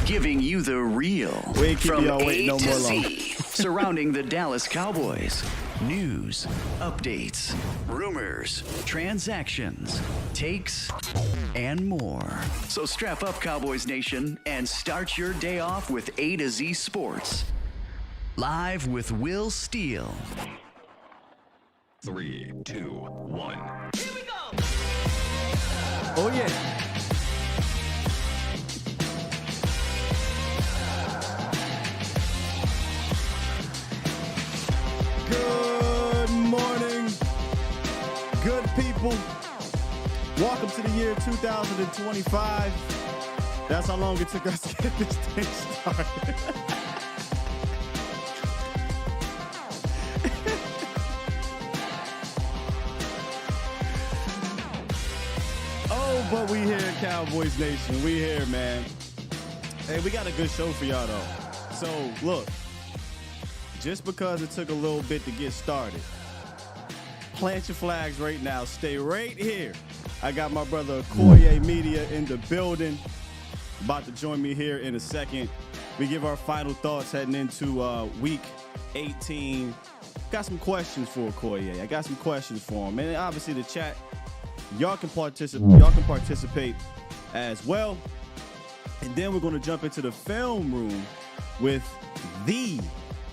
giving you the real We ain't keep from y'all A waiting no to more Z long. surrounding the Dallas Cowboys. News, updates, rumors, transactions, takes, and more. So strap up, Cowboys Nation, and start your day off with A to Z Sports. Live with Will Steele. 3, 2, 1. Here we go. Oh, yeah. Good morning, good people. Welcome to the year 2025. That's how long it took us to get this thing started. Oh, but we here, Cowboys Nation. We here, man. Hey, we got a good show for y'all, though. So, look. Just because it took a little bit to get started, plant your flags right now. Stay right here. I got my brother Akoye Media in the building, about to join me here in a second. We give our final thoughts heading into week 18. Got some questions for Akoye. I got some questions for him. And obviously the chat, y'all can participate as well. And then we're going to jump into the film room with the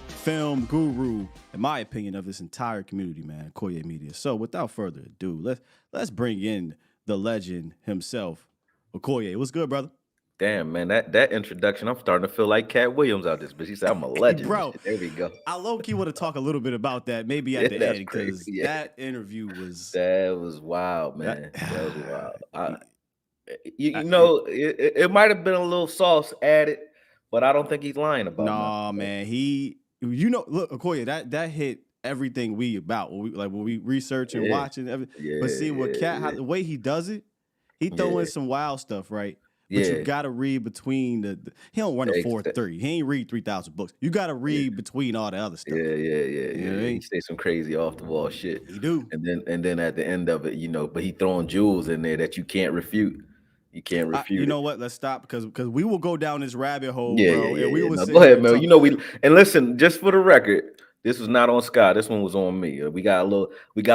film guru, in my opinion, of this entire community, man, Akoye Media. So without further ado, let's bring in the legend himself, Akoye. What's good, brother? Damn, man, that introduction, I'm starting to feel like Cat Williams out this bitch. He said, I'm a legend. Bro, there we go. I low-key want to talk a little bit about that, maybe at the That's end, because crazy, yeah. that interview was... That was wild, man. That was wild. It might have been a little sauce added, but I don't think he's lying about it. Nah, man, look, Akoye, that hit everything we about when we research and watching everything. Yeah, but see what the way he does it, he throw in some wild stuff, right? But you gotta read between he don't run a 4.3. He ain't read 3,000 books. You gotta read between all the other stuff. Yeah. You know what I mean? He say some crazy off the wall shit. He do. And then at the end of it, but he throwing jewels in there that you can't refute. You can't refute. You know what? Let's stop because we will go down this rabbit hole, bro. And we will go ahead, man. And listen, just for the record, this was not on Scott. This one was on me. We got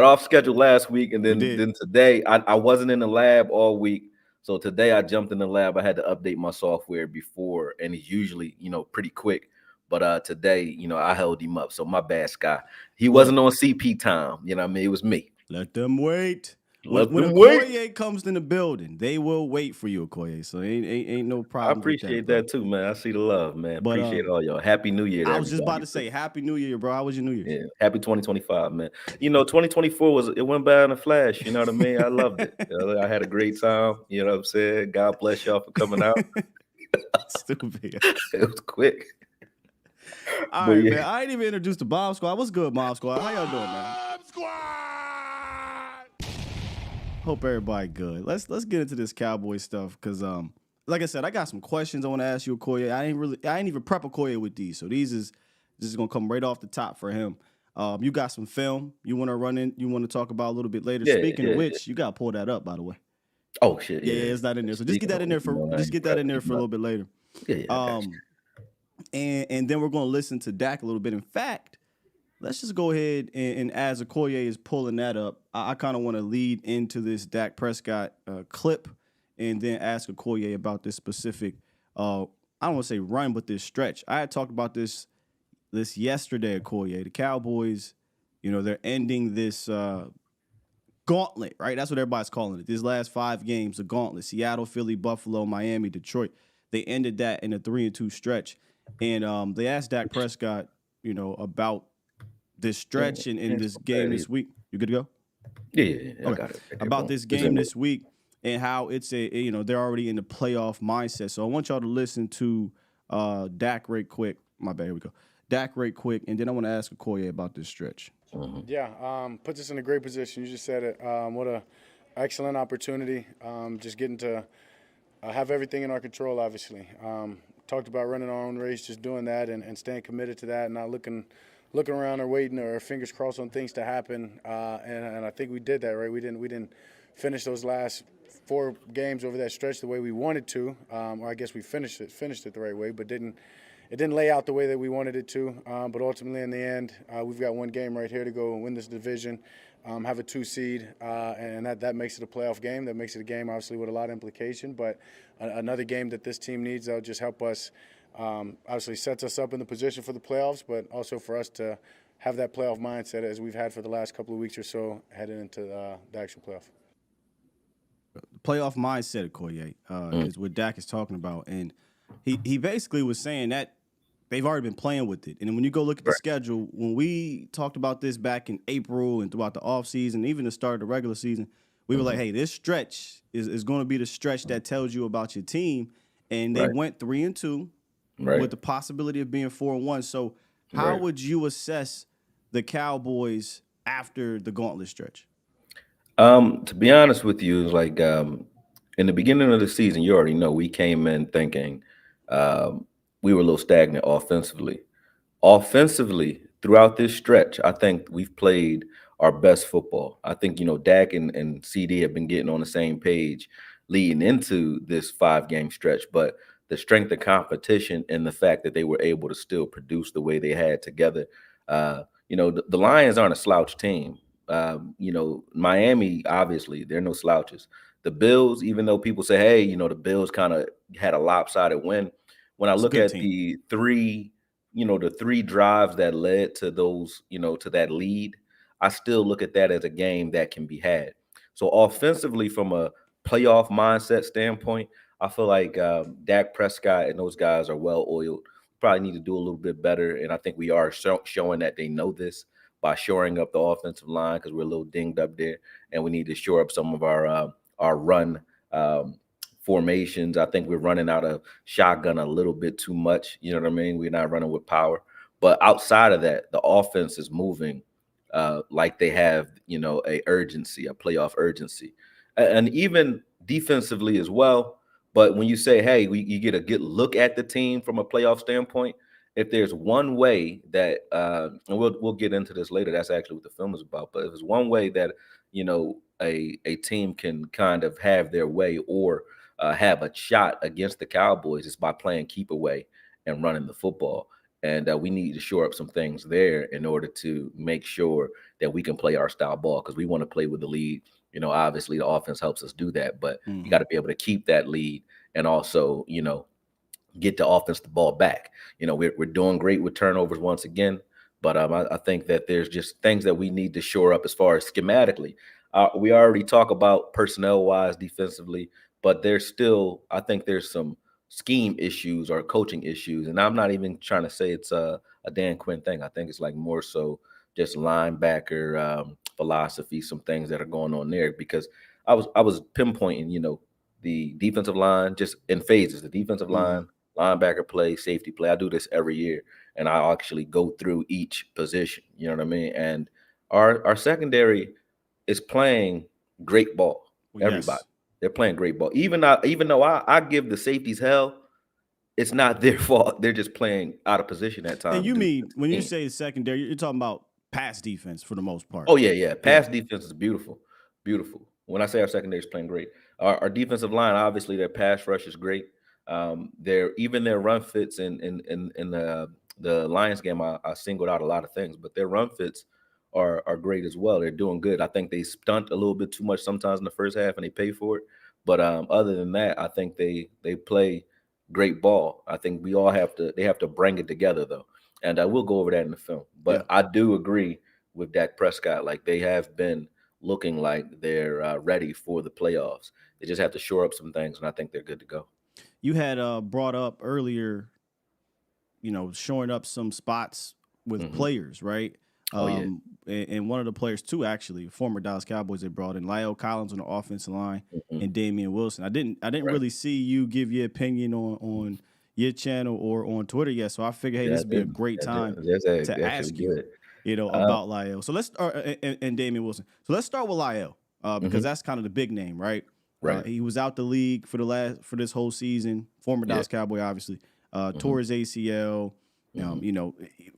off schedule last week, and then today I wasn't in the lab all week. So today I jumped in the lab. I had to update my software before, and he's usually, pretty quick. But today, I held him up. So my bad, Scott. He wasn't on CP time. You know what I mean? It was me. Let them wait. When Akoye comes in the building, they will wait for you, Akoye. So ain't no problem. I appreciate that too, man. I see the love, man. But, appreciate all y'all. Happy New Year. I was just about to say Happy New Year, bro. How was your New Year? Yeah, happy 2025, man. 2024 it went by in a flash. You know what I mean? I loved it. I had a great time. You know what I'm saying? God bless y'all for coming out. Stupid. It was quick. All right, man. I ain't even introduced the Bomb Squad. What's good, Bomb Squad? How y'all doing, man? Bomb Squad. Hope everybody good. Let's get into this Cowboy stuff because like I said, I got some questions I want to ask you, Akoye. I ain't even prep Akoye with these, so this is gonna come right off the top for him. You got some film you want to run in, you want to talk about a little bit later. Speaking of which, you gotta pull that up, by the way. Oh shit, yeah, it's not in there. So just get that in there for a little bit later. And then we're gonna listen to Dak a little bit. In fact, let's just go ahead and as Akoye is pulling that up, I kind of want to lead into this Dak Prescott clip and then ask Akoye about this specific, I don't want to say run, but this stretch. I had talked about this yesterday, Akoye. The Cowboys, they're ending this gauntlet, right? That's what everybody's calling it. These last 5 games, the gauntlet. Seattle, Philly, Buffalo, Miami, Detroit. They ended that in a 3-2 stretch. And they asked Dak Prescott, about this stretch in this game this week. You good to go? Yeah. Okay. I got it. About this game this week and how it's they're already in the playoff mindset. So I want y'all to listen to Dak right quick. My bad. Here we go. Dak right quick, and then I want to ask Akoye about this stretch. Mm-hmm. Yeah, puts us in a great position. You just said it. What a excellent opportunity. Just getting to have everything in our control. Obviously, talked about running our own race, just doing that and staying committed to that, and not looking around or waiting or fingers crossed on things to happen. And I think we did that, right? We didn't finish those last 4 games over that stretch the way we wanted to, or I guess we finished it the right way, but it didn't lay out the way that we wanted it to. But ultimately, in the end, we've got 1 game right here to go and win this division, have a 2 seed, and that makes it a playoff game. That makes it a game, obviously, with a lot of implication. But another game that this team needs that'll just help us. Obviously, sets us up in the position for the playoffs, but also for us to have that playoff mindset as we've had for the last couple of weeks or so heading into the actual playoff. Playoff mindset, Akoye, is what Dak is talking about. And he basically was saying that they've already been playing with it. And when you go look at the schedule, when we talked about this back in April and throughout the offseason, even the start of the regular season, we were like, hey, this stretch is going to be the stretch that tells you about your team. And they went 3-2 with the possibility of being 4-1. So how would you assess the Cowboys after the gauntlet stretch? To be honest with you, it's like in the beginning of the season, you already know we came in thinking we were a little stagnant offensively. Offensively, throughout this stretch, I think we've played our best football. I think, Dak and CD have been getting on the same page leading into this 5-game stretch, but the strength of competition and the fact that they were able to still produce the way they had together. The Lions aren't a slouch team. Miami, obviously, they're no slouches. The Bills, even though people say, hey, the Bills kind of had a lopsided win. When I look at the 3 drives that led to those, to that lead, I still look at that as a game that can be had. So offensively, from a playoff mindset standpoint, I feel like Dak Prescott and those guys are well-oiled. Probably need to do a little bit better, and I think we are showing that they know this by shoring up the offensive line because we're a little dinged up there, and we need to shore up some of our run formations. I think we're running out of shotgun a little bit too much. You know what I mean? We're not running with power. But outside of that, the offense is moving like they have, a urgency, a playoff urgency. And even defensively as well. But when you say, hey, you get a good look at the team from a playoff standpoint, if there's one way that, and we'll get into this later, that's actually what the film is about. But if there's one way that, a team can kind of have their way or have a shot against the Cowboys, it's by playing keep away and running the football. And we need to shore up some things there in order to make sure that we can play our style ball because we want to play with the lead. Obviously the offense helps us do that, but you got to be able to keep that lead and also, get the offense the ball back. We're doing great with turnovers once again, but I think that there's just things that we need to shore up as far as schematically. We already talk about personnel-wise defensively, but I think there's some scheme issues or coaching issues, and I'm not even trying to say it's a Dan Quinn thing. I think it's like more so just linebacker philosophy, some things that are going on there because I was pinpointing, the defensive line just in phases, the defensive line, linebacker play, safety play. I do this every year, and I actually go through each position. You know what I mean? And our secondary is playing great ball. Everybody, they're playing great ball. Even though I give the safeties hell, it's not their fault. They're just playing out of position at times. And you mean when you say secondary, you're talking about pass defense for the most part. Oh yeah. Pass defense is beautiful. When I say our secondary is playing great, our defensive line, obviously their pass rush is great. Their run fits in the Lions game, I singled out a lot of things, but their run fits are great as well. They're doing good. I think they stunt a little bit too much sometimes in the first half, and they pay for it. But other than that, I think they play great ball. I think they have to bring it together though, and we'll go over that in the film. But I do agree with Dak Prescott. Like they have been looking like they're ready for the playoffs. They just have to shore up some things, and I think they're good to go. You had brought up earlier, shoring up some spots with players, right? And one of the players too, actually, former Dallas Cowboys, they brought in Lyle Collins on the offensive line and Damian Wilson. I didn't really see you give your opinion on your channel or on Twitter yet, so I figured, hey, this would be a great time to ask you, about Lyle. So let's start and Damian Wilson. So let's start with Lyle because that's kind of the big name, right? Right. He was out the league for this whole season. Former Dallas Cowboy, obviously, tore his ACL.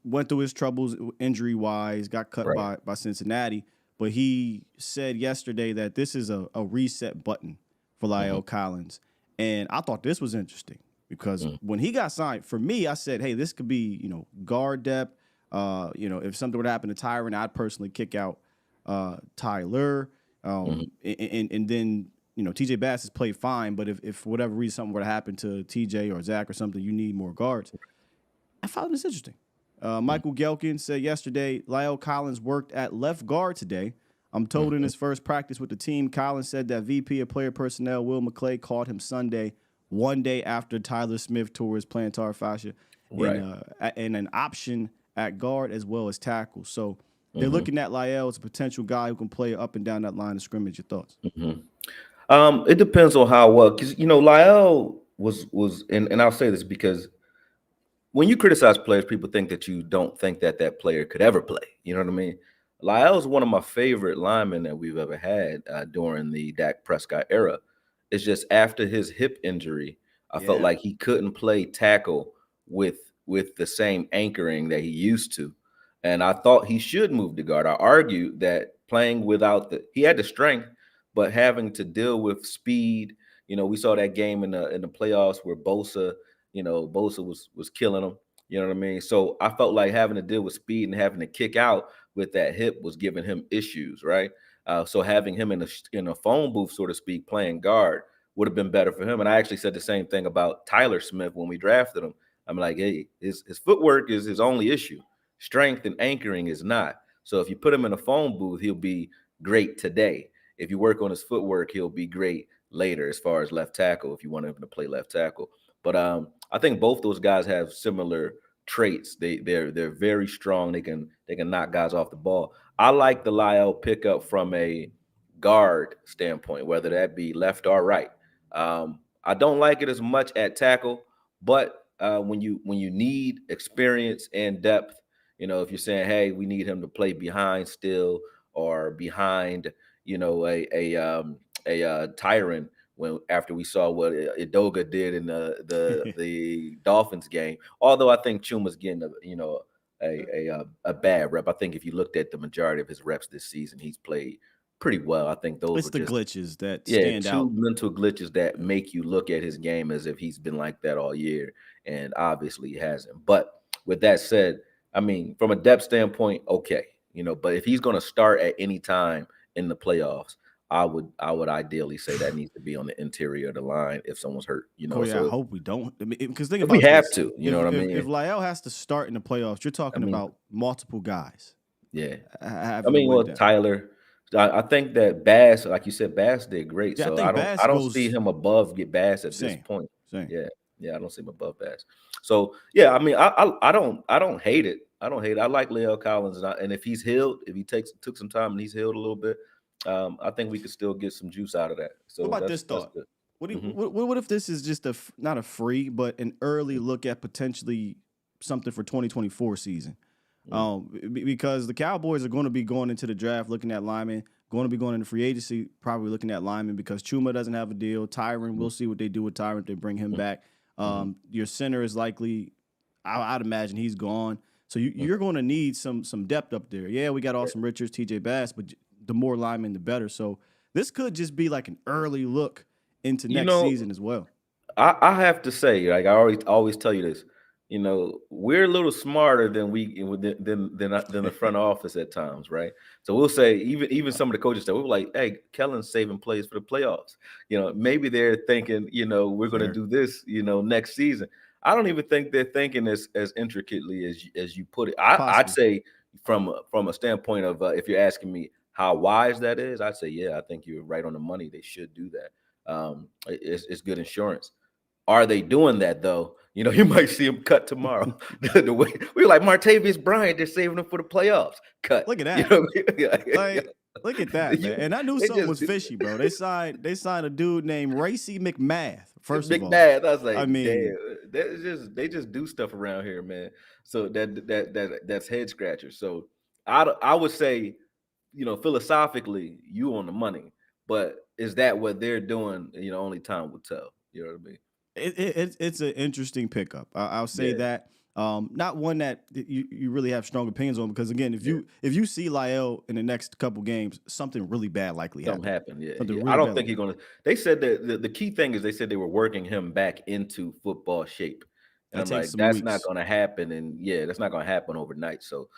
Went through his troubles injury wise. Got cut by Cincinnati, but he said yesterday that this is a reset button for La'el Collins. And I thought this was interesting because when he got signed, for me, I said, hey, this could be, guard depth. If something would happen to Tyron, I'd personally kick out Tyler. And then, TJ Bass has played fine, but if for whatever reason something were to happen to TJ or Zach or something, you need more guards. I found this interesting. Michael Gelkin said yesterday, La'el Collins worked at left guard today. I'm told in his first practice with the team, Collins said that VP of Player Personnel Will McClay called him Sunday, one day after Tyler Smith tore his plantar fascia, and an option at guard as well as tackle. So they're looking at La'el as a potential guy who can play up and down that line of scrimmage. Your thoughts? It depends on how well, because La'el was, and I'll say this because when you criticize players, people think that you don't think that player could ever play. You know what I mean? La'el is one of my favorite linemen that we've ever had during the Dak Prescott era. It's just after his hip injury, I felt like he couldn't play tackle with the same anchoring that he used to. And I thought he should move to guard. I argued that playing without he had the strength, but having to deal with speed. We saw that game in the playoffs where Bosa was killing him. You know what I mean? So I felt like having to deal with speed and having to kick out with that hip was giving him issues, right? So having him in a phone booth, so to speak, playing guard would have been better for him. And I actually said the same thing about Tyler Smith when we drafted him. I'm like, hey, his footwork is his only issue. Strength and anchoring is not. So if you put him in a phone booth, he'll be great today. If you work on his footwork, he'll be great later as far as left tackle, if you want him to play left tackle. But I think both those guys have similar traits. They're very strong. They can knock guys off the ball. I like the La'el pickup from a guard standpoint, whether that be left or right. I don't like it as much at tackle, but when you need experience and depth, if you're saying, hey, we need him to play behind still or behind, a Tyron. After we saw what Idoga did in the Dolphins game, although I think Chuma's getting a bad rep. I think if you looked at the majority of his reps this season, he's played pretty well. I think those it's the glitches that stand out. Mental glitches that make you look at his game as if he's been like that all year, and obviously he hasn't. But with that said, I mean, from a depth standpoint, okay, but if he's going to start at any time in the playoffs, I would ideally say that needs to be on the interior of the line if someone's hurt. I hope we don't. Because think about we have this. to. What I mean? If La'el has to start in the playoffs, you're talking about multiple guys. Yeah. Tyler. I think that Bass, like you said, Bass did great. Yeah, so I don't see him above Bass at this point. Same. Yeah, I don't see him above Bass. So yeah, I mean, I don't hate it. I like La'el Collins, and if he's healed, if he took some time and he's healed a little bit, I think we could still get some juice out of that. So what about this thought? What if this is just not a free, but an early look at potentially something for 2024 season? Because the Cowboys are going to be going into the draft looking at linemen, going to be going into free agency probably looking at linemen because Chuma doesn't have a deal. Tyron, we'll see what they do with Tyron if they bring him back. Your center is likely, I'd imagine he's gone. So you're going to need some depth up there. Yeah, we got Austin Richards, TJ Bass, but the more linemen, the better. So this could just be like an early look into next season as well. I have to say, like I always tell you this, we're a little smarter than the front office at times, right? So we'll say even some of the coaches that we're like, hey, Kellen's saving plays for the playoffs. Maybe they're thinking, we're going to do this, next season. I don't even think they're thinking as intricately as you put it. I'd say from a standpoint of if you're asking me how wise that is, I'd say, yeah, I think you're right on the money. They should do that. It's good insurance. Are they doing that though? You might see him cut tomorrow. The way we're like Martavius Bryant, they're saving him for the playoffs. Cut. Look at that. Look at that, man. And I knew something was fishy, bro. They signed a dude named Racy McMath. First of all, McMath. I was like, they just do stuff around here, man. So that's head scratcher. So I would say, philosophically, you on the money, but is that what they're doing? Only time will tell. You know what I mean? It's an interesting pickup. I'll say that. Not one that you really have strong opinions on, because again, if you see Lyle in the next couple games, something really bad likely Something happened. happened. Something Yeah. really I don't bad think he's likely gonna. They said that the key thing is they said they were working him back into football shape, and that I'm takes like, some that's not weeks. gonna happen, and that's not gonna happen overnight. So,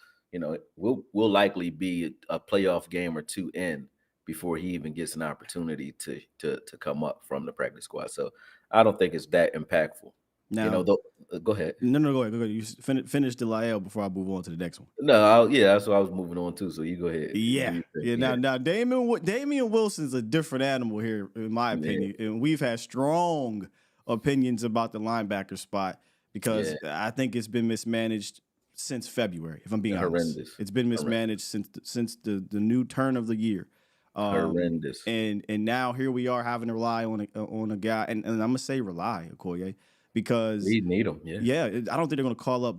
we'll likely be a playoff game or two in before he even gets an opportunity to come up from the practice squad. So I don't think it's that impactful. Now, Though, go ahead. no, go ahead. Go ahead. You finish the Lyle before I move on to the next one. No, that's what I was moving on to. So you go ahead. Do Yeah, your thing. yeah. Now, Damian Wilson's a different animal here, in my Yeah. opinion, and we've had strong opinions about the linebacker spot Yeah. because I think it's been mismanaged since February. If I'm being honest, Horrendous. it's been Horrendous. mismanaged since the new turn of the year. Horrendous. And now here we are having to rely on a guy, and I'm gonna say rely, Akoye, because We need him. Yeah. I don't think they're gonna call up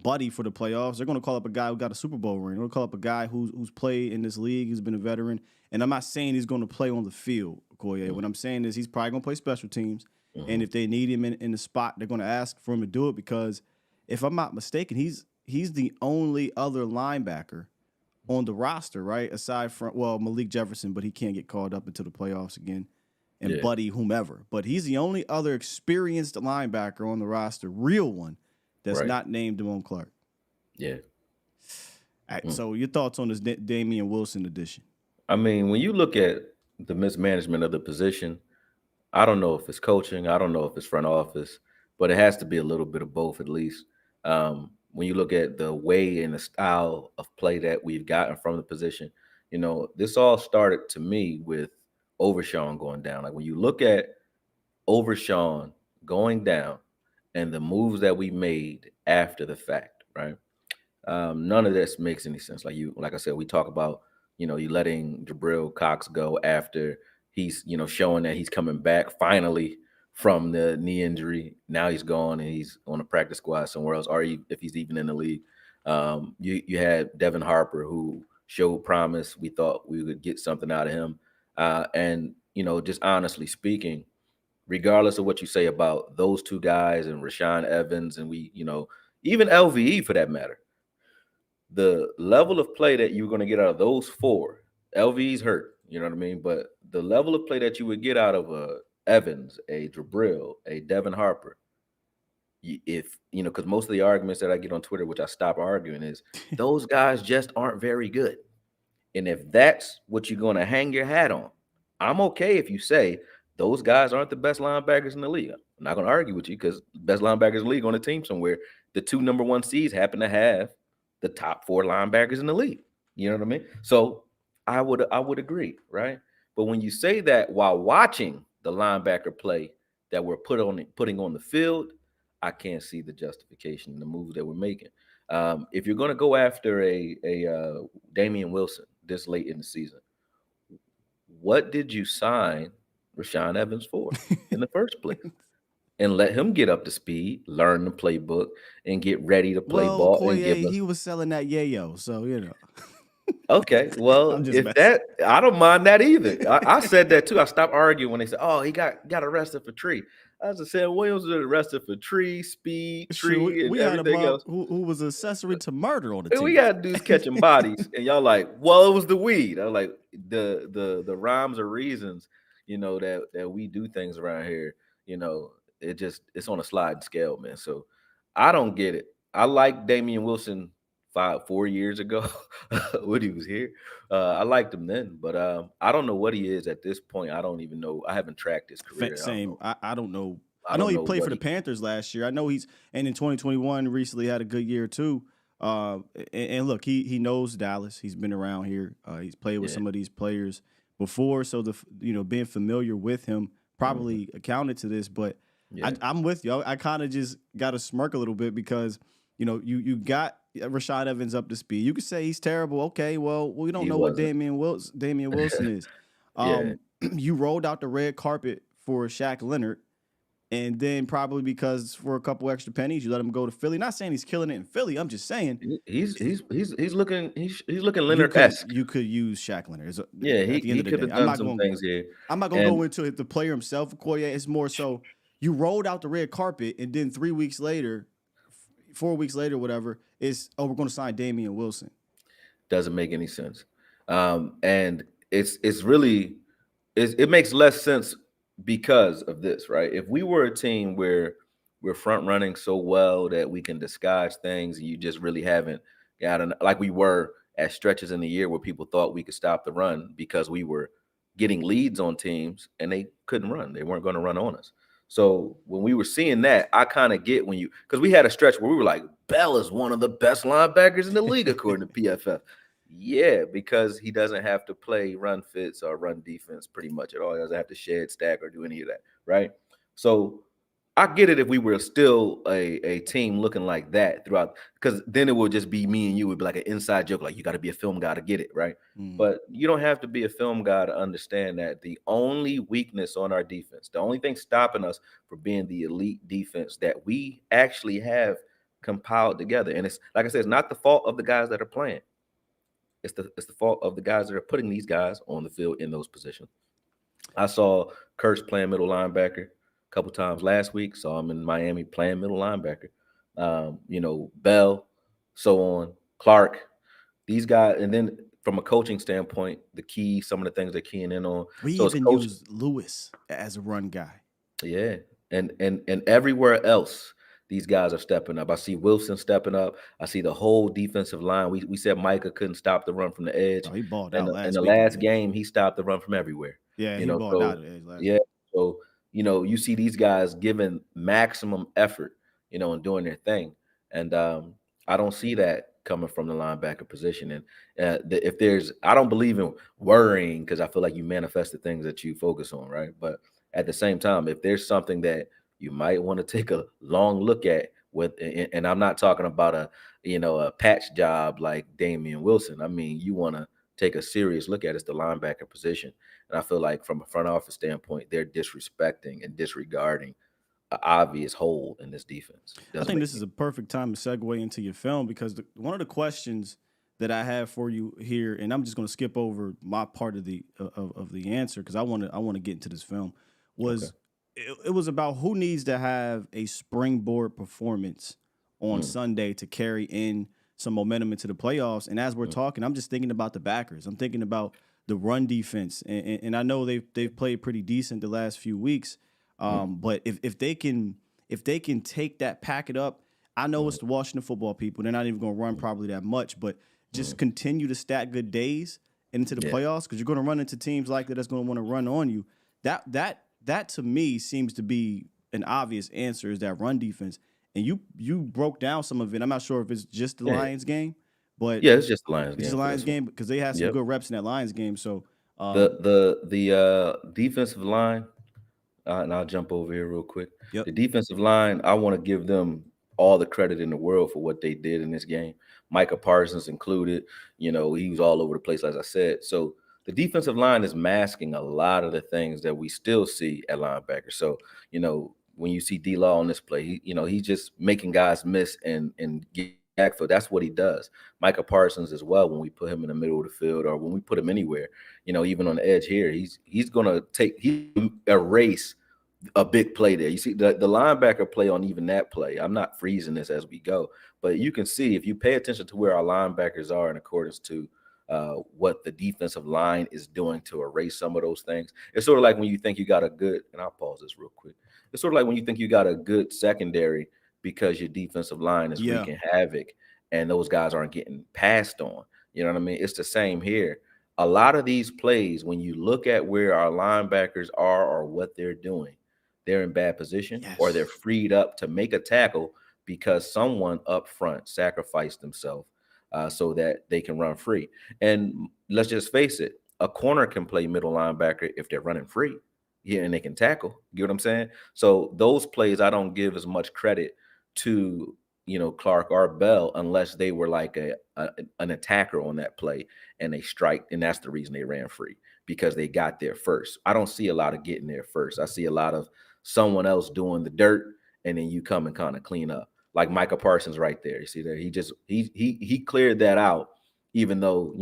Buddy for the playoffs. They're gonna call up a guy who got a Super Bowl ring. They're gonna call up a guy who's played in this league, who's been a veteran. And I'm not saying he's gonna play on the field, Akoye. Mm-hmm. What I'm saying is he's probably gonna play special teams, Mm-hmm. and if they need him in the spot, they're gonna ask for him to do it, because if I'm not mistaken, he's the only other linebacker on the roster, right? Aside from Malik Jefferson, but he can't get called up into the playoffs again, and Buddy whomever. But he's the only other experienced linebacker on the roster, real one, that's not named Damone Clark. Yeah. All right, so your thoughts on this Damian Wilson addition? I mean, when you look at the mismanagement of the position, I don't know if it's coaching, I don't know if it's front office, but it has to be a little bit of both at least. When you look at the way and the style of play that we've gotten from the position, this all started to me with Overshawn going down. Like when you look at Overshawn going down and the moves that we made after the fact, right? None of this makes any sense. Like I said, we talk about, you letting Jabril Cox go after he's, showing that he's coming back finally from the knee injury. Now he's gone and he's on a practice squad somewhere else, or if he's even in the league. You had Devin Harper, who showed promise. We thought we would get something out of him. And just honestly speaking, regardless of what you say about those two guys and Rashaan Evans and even LVE for that matter, the level of play that you're going to get out of those four, LVE's hurt, you know what I mean? But the level of play that you would get out of Evans, a Jabril, a Devin Harper, because most of the arguments that I get on Twitter, which I stop arguing, is those guys just aren't very good. And if that's what you're going to hang your hat on, I'm okay if you say those guys aren't the best linebackers in the league. I'm not going to argue with you, because the best linebackers in the league on a team somewhere, the two number one seeds happen to have the top four linebackers in the league. You know what I mean? So I would agree, right? But when you say that while watching the linebacker play that we're putting on the field, I can't see the justification in the moves that we're making. If you're going to go after a Damian Wilson this late in the season, what did you sign Rashaan Evans for in the first place? And let him get up to speed, learn the playbook, and get ready to play ball. Akoye, he was selling that yayo, so Okay, well, I don't mind that either. I said that too. I stopped arguing when they said, "Oh, he got arrested for tree." I just said Williams was arrested for tree, speed, tree, and everything else. Who was accessory to murder on the team. We got dudes catching bodies, and y'all like, well, it was the weed. I was like, the rhymes or reasons, that we do things around here, it's on a sliding scale, man. So I don't get it. I like Damian Wilson 4 years ago when he was here. I liked him then, but I don't know what he is at this point. I don't even know. I haven't tracked his career. Same. I don't know. I know he played for the Panthers last year. I know and in 2021 recently had a good year too. And look, he knows Dallas. He's been around here. He's played with some of these players before, so being familiar with him probably accounted to this. But I'm with you. I kind of just got to smirk a little bit because you got Rashaan Evans up to speed. You could say he's terrible. Okay, well, we don't know what Damian Wilson is. You rolled out the red carpet for Shaq Leonard, and then probably because for a couple extra pennies, you let him go to Philly. Not saying he's killing it in Philly. I'm just saying he's looking Leonard-esque. You could use Shaq Leonard. He could have done some things here. I'm not gonna go into the player himself, Akoye. It's more so you rolled out the red carpet, and then 3 weeks later, 4 weeks later, whatever, is we're going to sign Damian Wilson. Doesn't make any sense. And it's really it makes less sense because of this, right? If we were a team where we're front running so well that we can disguise things, and you just really haven't gotten like we were at stretches in the year where people thought we could stop the run because we were getting leads on teams and they couldn't run. They weren't going to run on us. So when we were seeing that, I kind of get when you because we had a stretch where we were like, Bell is one of the best linebackers in the league according to PFF. Yeah, because he doesn't have to play run fits or run defense pretty much at all. He doesn't have to shed, stack, or do any of that, right? So I get it if we were still a team looking like that throughout, because then it would just be me and you. It would be like an inside joke, like you got to be a film guy to get it, right? But you don't have to be a film guy to understand that the only weakness on our defense, the only thing stopping us from being the elite defense that we actually have compiled together, and it's like I said, it's not the fault of the guys that are playing. It's the fault of the guys that are putting these guys on the field in those positions. I saw Kurtz playing middle linebacker a couple times last week. Saw him in Miami playing middle linebacker. Bell, so on, Clark, these guys, and then from a coaching standpoint, some of the things they're keying in on. We even use Lewis as a run guy. Yeah, and everywhere else, these guys are stepping up. I see Wilson stepping up. I see the whole defensive line. We said Micah couldn't stop the run from the edge. Oh, he balled out in the last game, he stopped the run from everywhere. Yeah, he balled out. Yeah, so you see these guys giving maximum effort, and doing their thing, and I don't see that coming from the linebacker position. And I don't believe in worrying because I feel like you manifest the things that you focus on, right? But at the same time, if there's something that you might want to take a long look at and I'm not talking about a patch job like Damian Wilson. I mean, you want to take a serious look at it's the linebacker position. And I feel like from a front office standpoint, they're disrespecting and disregarding an obvious hole in this defense. I think this is a perfect time to segue into your film because one of the questions that I have for you here, and I'm just going to skip over my part of the answer because I want to get into this film, was it was about who needs to have a springboard performance on Sunday to carry in some momentum into the playoffs. And as we're talking, I'm just thinking about the backers. I'm thinking about the run defense, and I know they've played pretty decent the last few weeks. But if they can take that, pack it up, I know it's the Washington football people. They're not even going to run probably that much, but just continue to stack good days into the playoffs because you're going to run into teams like that's going to want to run on you. That to me seems to be an obvious answer is that run defense. And you broke down some of it. I'm not sure if it's just the Lions game, but yeah, it's just the Lions game. It's the Lions game because they had some good reps in that Lions game. So the defensive line, and I'll jump over here real quick. Yep. The defensive line, I want to give them all the credit in the world for what they did in this game. Micah Parsons included. He was all over the place, as I said. So the defensive line is masking a lot of the things that we still see at linebacker. So, when you see D-Law on this play, he's just making guys miss and get backfield. That's what he does. Micah Parsons as well, when we put him in the middle of the field or when we put him anywhere, even on the edge here, he's going to erase a big play there. You see the linebacker play on even that play. I'm not freezing this as we go, but you can see if you pay attention to where our linebackers are in accordance to what the defensive line is doing to erase some of those things. It's sort of like when you think you got a good, and I'll pause this real quick. It's sort of like when you think you got a good secondary because your defensive line is wreaking havoc and those guys aren't getting passed on. You know what I mean? It's the same here. A lot of these plays, when you look at where our linebackers are or what they're doing, they're in bad position or they're freed up to make a tackle because someone up front sacrificed themselves so that they can run free. And let's just face it, a corner can play middle linebacker if they're running free. Yeah, and they can tackle. You know what I'm saying? So those plays, I don't give as much credit to, Clark or Bell unless they were like an attacker on that play and they strike, and that's the reason they ran free because they got there first. I don't see a lot of getting there first. I see a lot of someone else doing the dirt, and then you come and kind of clean up. Like Micah Parsons right there. You see there? He cleared that out, even though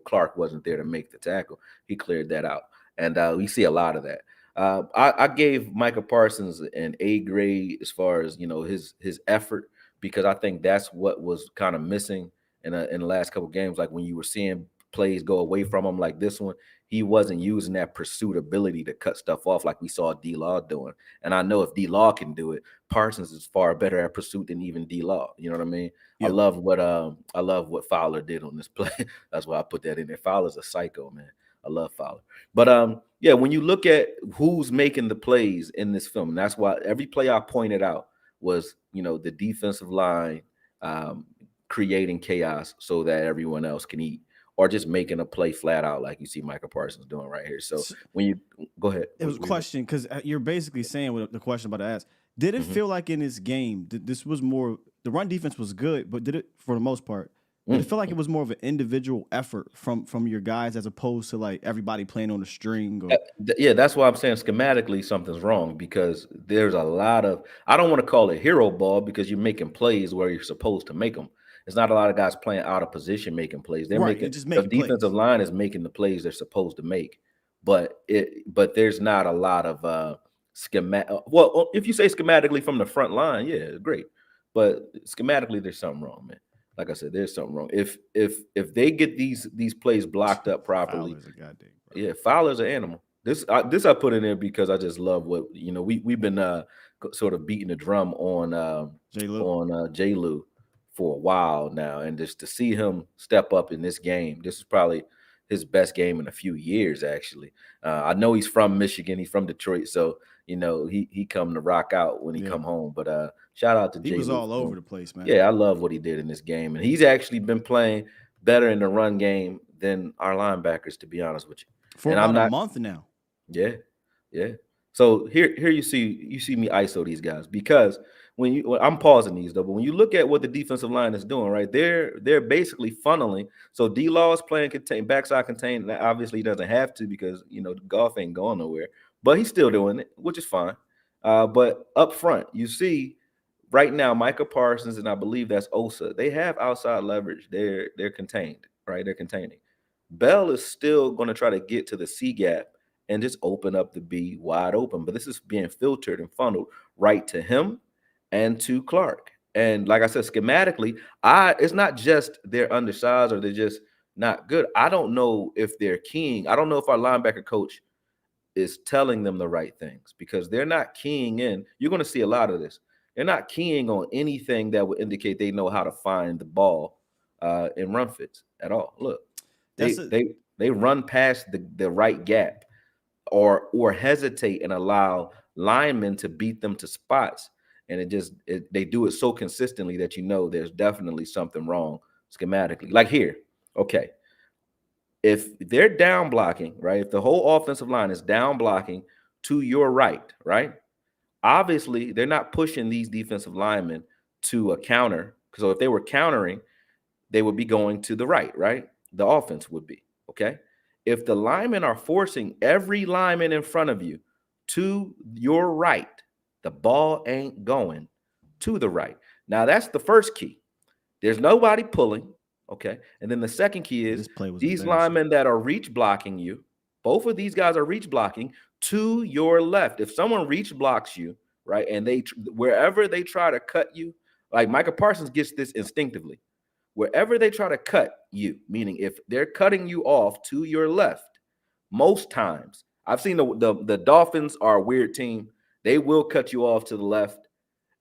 Clark wasn't there to make the tackle. He cleared that out. And we see a lot of that. I gave Micah Parsons an A grade as far as his effort because I think that's what was kind of missing in the last couple of games. Like when you were seeing plays go away from him, like this one, he wasn't using that pursuit ability to cut stuff off like we saw D-Law doing. And I know if D-Law can do it, Parsons is far better at pursuit than even D-Law. You know what I mean? Yep. I love what Fowler did on this play. That's why I put that in there. Fowler's a psycho, man. I love Fowler. But yeah, when you look at who's making the plays in this film, and that's why every play I pointed out was, the defensive line creating chaos so that everyone else can eat, or just making a play flat out like you see Michael Parsons doing right here. So when you go ahead. It was a question, because you're basically saying what the question about to ask. Did it feel like in this game, this was more, the run defense was good, but did it, for the most part, did it feel like it was more of an individual effort from your guys as opposed to like everybody playing on a string? Or... Yeah, that's why I'm saying schematically something's wrong, because there's a lot of, I don't want to call it hero ball because you're making plays where you're supposed to make them. It's not a lot of guys playing out of position making plays. They're making the defensive line is making the plays they're supposed to make, but there's not a lot of schematic. Well, if you say schematically from the front line, yeah, great, but schematically there's something wrong, man. Like I said, there's something wrong. If they get these plays blocked up properly, Fowler's an animal. This I put in there because I just love what we've been sort of beating the drum on J. Lou for a while now, and just to see him step up in this game, this is probably his best game in a few years. Actually, I know he's from Michigan, he's from Detroit, so he come to rock out when he come home. But shout out to Jay. He was all over the place, man. Yeah, I love what he did in this game, and he's actually been playing better in the run game than our linebackers, to be honest with you. For about a month now. Yeah. So here you see me ISO these guys, because when I'm pausing these though, but when you look at what the defensive line is doing, right, they're basically funneling. So D-Law is playing backside contain. Obviously he doesn't have to, because the golf ain't going nowhere, but he's still doing it, which is fine. But up front, you see right now Micah Parsons, and I believe that's Osa, they have outside leverage. They're contained, right? They're containing. Bell is still going to try to get to the C gap and just open up the B wide open. But this is being filtered and funneled right to him and to Clark. And like I said, schematically, it's not just they're undersized or they're just not good. I don't know if they're keying. I don't know if our linebacker coach is telling them the right things, because they're not keying in. You're going to see a lot of this. They're not keying on anything that would indicate they know how to find the ball in run fits at all. Look, they run past the right gap, or hesitate and allow linemen to beat them to spots. And they do it so consistently that there's definitely something wrong schematically. Like here, okay, if they're down blocking, right, if the whole offensive line is down blocking to your right, obviously they're not pushing these defensive linemen to a counter. So if they were countering, they would be going to the right? The offense would be, okay? If the linemen are forcing every lineman in front of you to your right, the ball ain't going to the right. Now, that's the first key. There's nobody pulling, okay? And then the second key is these linemen that are reach blocking you, both of these guys are reach blocking to your left. If someone reach blocks you, right, and wherever they try to cut you, like Micah Parsons gets this instinctively. Wherever they try to cut you, meaning if they're cutting you off to your left, most times, I've seen the Dolphins are a weird team. They will cut you off to the left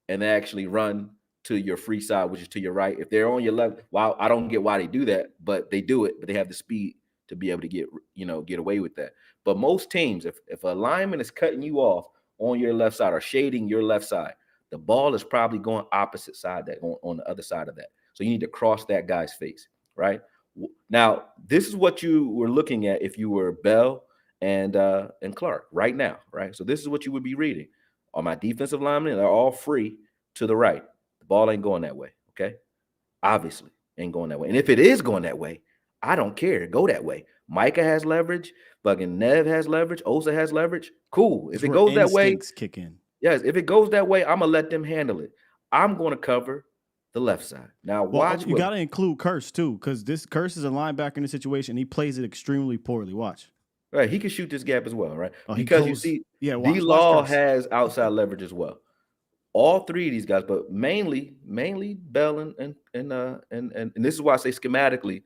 and they actually run to your free side, which is to your right. If they're on your left, wow, I don't get why they do that, but they do it. But they have the speed to be able to get away with that. But most teams, if a lineman is cutting you off on your left side or shading your left side, the ball is probably going opposite side on the other side of that. So you need to cross that guy's face, right? Now, this is what you were looking at if you were Bell and Clark right now, right? So this is what you would be reading. On my defensive linemen, they're all free to the right. The ball ain't going that way, okay? Obviously, ain't going that way. And if it is going that way, I don't care. Go that way. Micah has leverage. Fucking Nev has leverage. Osa has leverage. Cool. If it goes that way, kick in. Yes, if it goes that way, I'm going to let them handle it. I'm going to cover the left side. Now, watch. You got to include Curse, too, because this Curse is a linebacker in the situation. He plays it extremely poorly. Watch. Right. He can shoot this gap as well, right? Because you see, yeah, D-Law has outside leverage as well. All three of these guys, but mainly Bell and this is why I say schematically,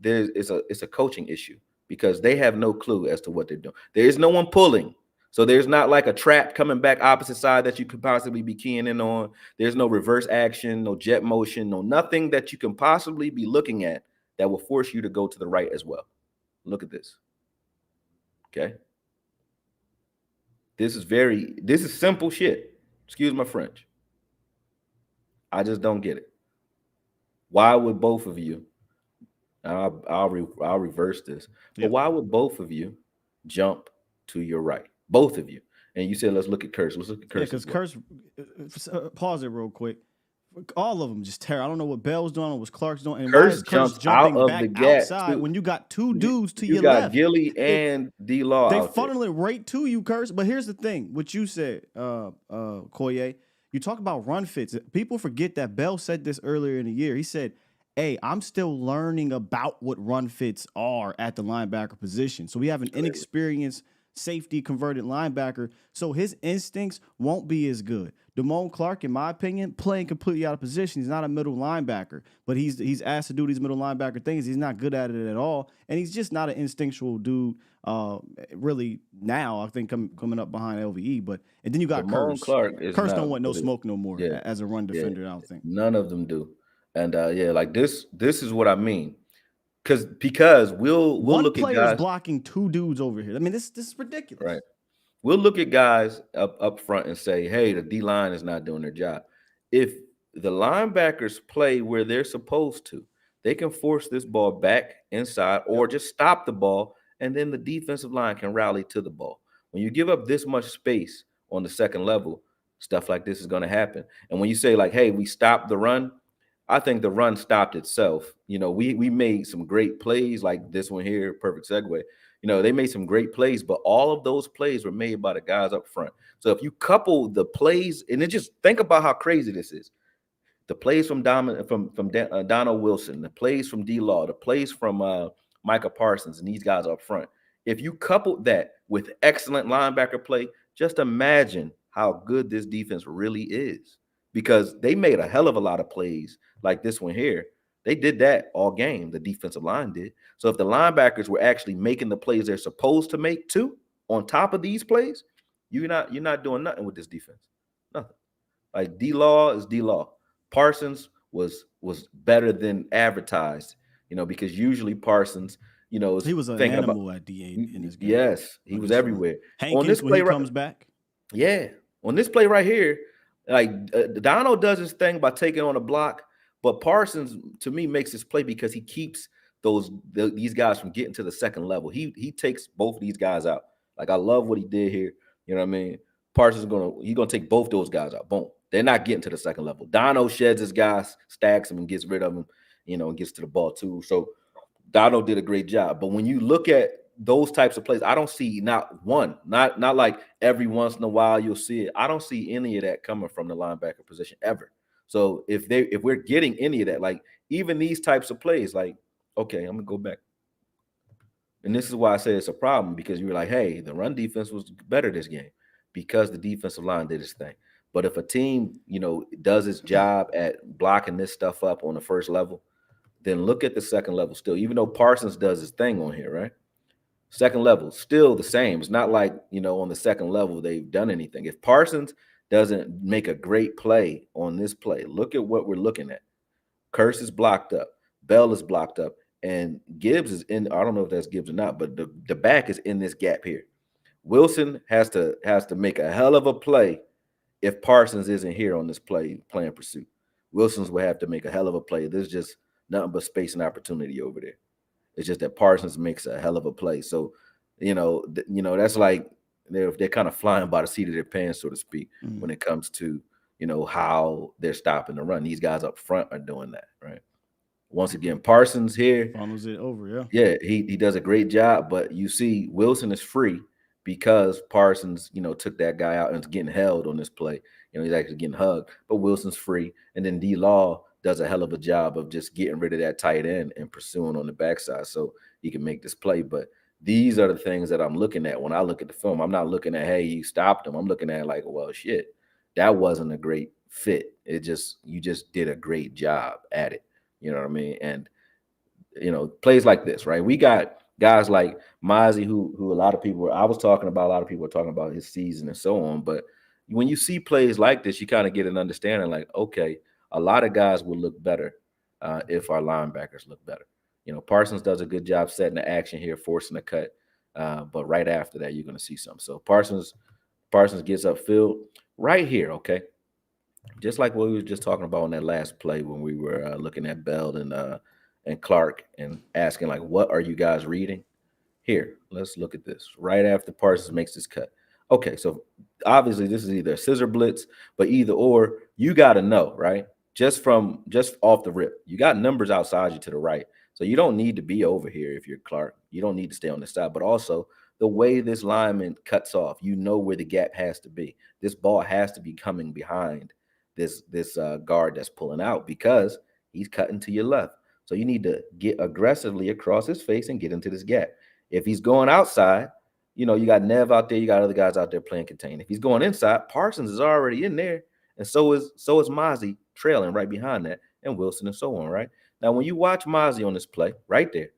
it's a coaching issue because they have no clue as to what they're doing. There is no one pulling. So there's not like a trap coming back opposite side that you could possibly be keying in on. There's no reverse action, no jet motion, no nothing that you can possibly be looking at that will force you to go to the right as well. Look at this. Okay. This is simple shit. Excuse my French. I just don't get it. Why would both of you? I'll reverse this. But why would both of you jump to your right? Both of you. And you said, let's look at Curse. Let's look at Curse. Yeah, because Curse, pause it real quick. All of them just terrible. I don't know what Bell was doing or what Clark's doing. And Curse why is Curse jumps out jumping of back the gap outside when you got two dudes to you your got left? Gilly and D-Law. They funnel it right to you, Curse. But here's the thing. What you said, Akoye, you talk about run fits. People forget that Bell said this earlier in the year. He said, hey, I'm still learning about what run fits are at the linebacker position. So we have an inexperienced safety converted linebacker. So his instincts won't be as good. Damone Clark, in my opinion, playing completely out of position. He's not a middle linebacker, but he's asked to do these middle linebacker things. He's not good at it at all. And he's just not an instinctual dude, really now, I think, coming up behind LVE. But and then you got Curse. Clark Curse don't want no smoke no more as a run defender, I don't think. None of them do. And like this is what I mean. Because we'll look at guys. One player's blocking two dudes over here. I mean, this is ridiculous. Right. We'll look at guys up front and say, hey, the D-line is not doing their job. If the linebackers play where they're supposed to, they can force this ball back inside or just stop the ball, and then the defensive line can rally to the ball. When you give up this much space on the second level, stuff like this is going to happen. And when you say, like, hey, we stopped the run, I think the run stopped itself. You know, we made some great plays like this one here, perfect segue. You know, they made some great plays, but all of those plays were made by the guys up front. So if you couple the plays, and then just think about how crazy this is. The plays from Donald Wilson, the plays from D-Law, the plays from Micah Parsons, and these guys up front. If you couple that with excellent linebacker play, just imagine how good this defense really is. Because they made a hell of a lot of plays like this one here. They did that all game. The defensive line did. So if the linebackers were actually making the plays they're supposed to make too, on top of these plays, you're not doing nothing with this defense. Nothing. Like D-Law is D-Law. Parsons was better than advertised, you know, because usually Parsons, you know, he was an animal at D8 in this game. Yes, he was everywhere. Hankins, on this play when he comes back. Yeah. On this play right here, like Dono does his thing by taking on a block, but Parsons to me makes his play because he keeps these guys from getting to the second level. He takes both of these guys out. Like I love what he did here. You know what I mean? Parsons is gonna take both those guys out. Boom. They're not getting to the second level. Dono sheds his guys, stacks them, and gets rid of them. You know, and gets to the ball too. So Dono did a great job. But when you look at those types of plays, I don't see not one, not like every once in a while you'll see it. I don't see any of that coming from the linebacker position ever. So if we're getting any of that, like even these types of plays, like, okay, I'm gonna go back. And this is why I say it's a problem, because you're like, hey, the run defense was better this game because the defensive line did its thing. But if a team, you know, does its job at blocking this stuff up on the first level, then look at the second level still, even though Parsons does his thing on here, right? Second level, still the same. It's not like, you know, on the second level they've done anything. If Parsons doesn't make a great play on this play, look at what we're looking at. Curse is blocked up. Bell is blocked up. And Gibbs is in, I don't know if that's Gibbs or not, but the back is in this gap here. Wilson has to make a hell of a play if Parsons isn't here on this play, playing pursuit. Wilson's will have to make a hell of a play. There's just nothing but space and opportunity over there. It's just that Parsons makes a hell of a play. So, you know, that's like they're kind of flying by the seat of their pants, so to speak, when it comes to, you know, how they're stopping the run. These guys up front are doing that, right? Once again, Parsons here funnels it over, yeah. Yeah, he does a great job, but you see Wilson is free because Parsons, you know, took that guy out and is getting held on this play. You know, he's actually getting hugged, but Wilson's free. And then D-Law does a hell of a job of just getting rid of that tight end and pursuing on the backside so he can make this play. But these are the things that I'm looking at when I look at the film. I'm not looking at, hey, you stopped him. I'm looking at like, well, shit, that wasn't a great fit. You just did a great job at it. You know what I mean? And plays like this, right? We got guys like Mozzie, who a lot of people I was talking about, a lot of people were talking about his season and so on. But when you see plays like this, you kind of get an understanding, like, okay, a lot of guys will look better if our linebackers look better. Parsons does a good job setting the action here, forcing the cut. But right after that, you're going to see something. So Parsons gets upfield right here, okay? Just like what we were just talking about in that last play when we were looking at Bell and Clark and asking, like, what are you guys reading? Here, let's look at this. Right after Parsons makes this cut. Okay, so obviously this is either a scissor blitz, but either or, you got to know, right? Just off the rip, you got numbers outside you to the right. So you don't need to be over here if you're Clark. You don't need to stay on the side. But also, the way this lineman cuts off, you know where the gap has to be. This ball has to be coming behind this guard that's pulling out because he's cutting to your left. So you need to get aggressively across his face and get into this gap. If he's going outside, you got Nev out there, you got other guys out there playing contain. If he's going inside, Parsons is already in there, and so is Mozzie trailing right behind that, and Wilson and so on, right? Now, when you watch Mozzie on this play, right there,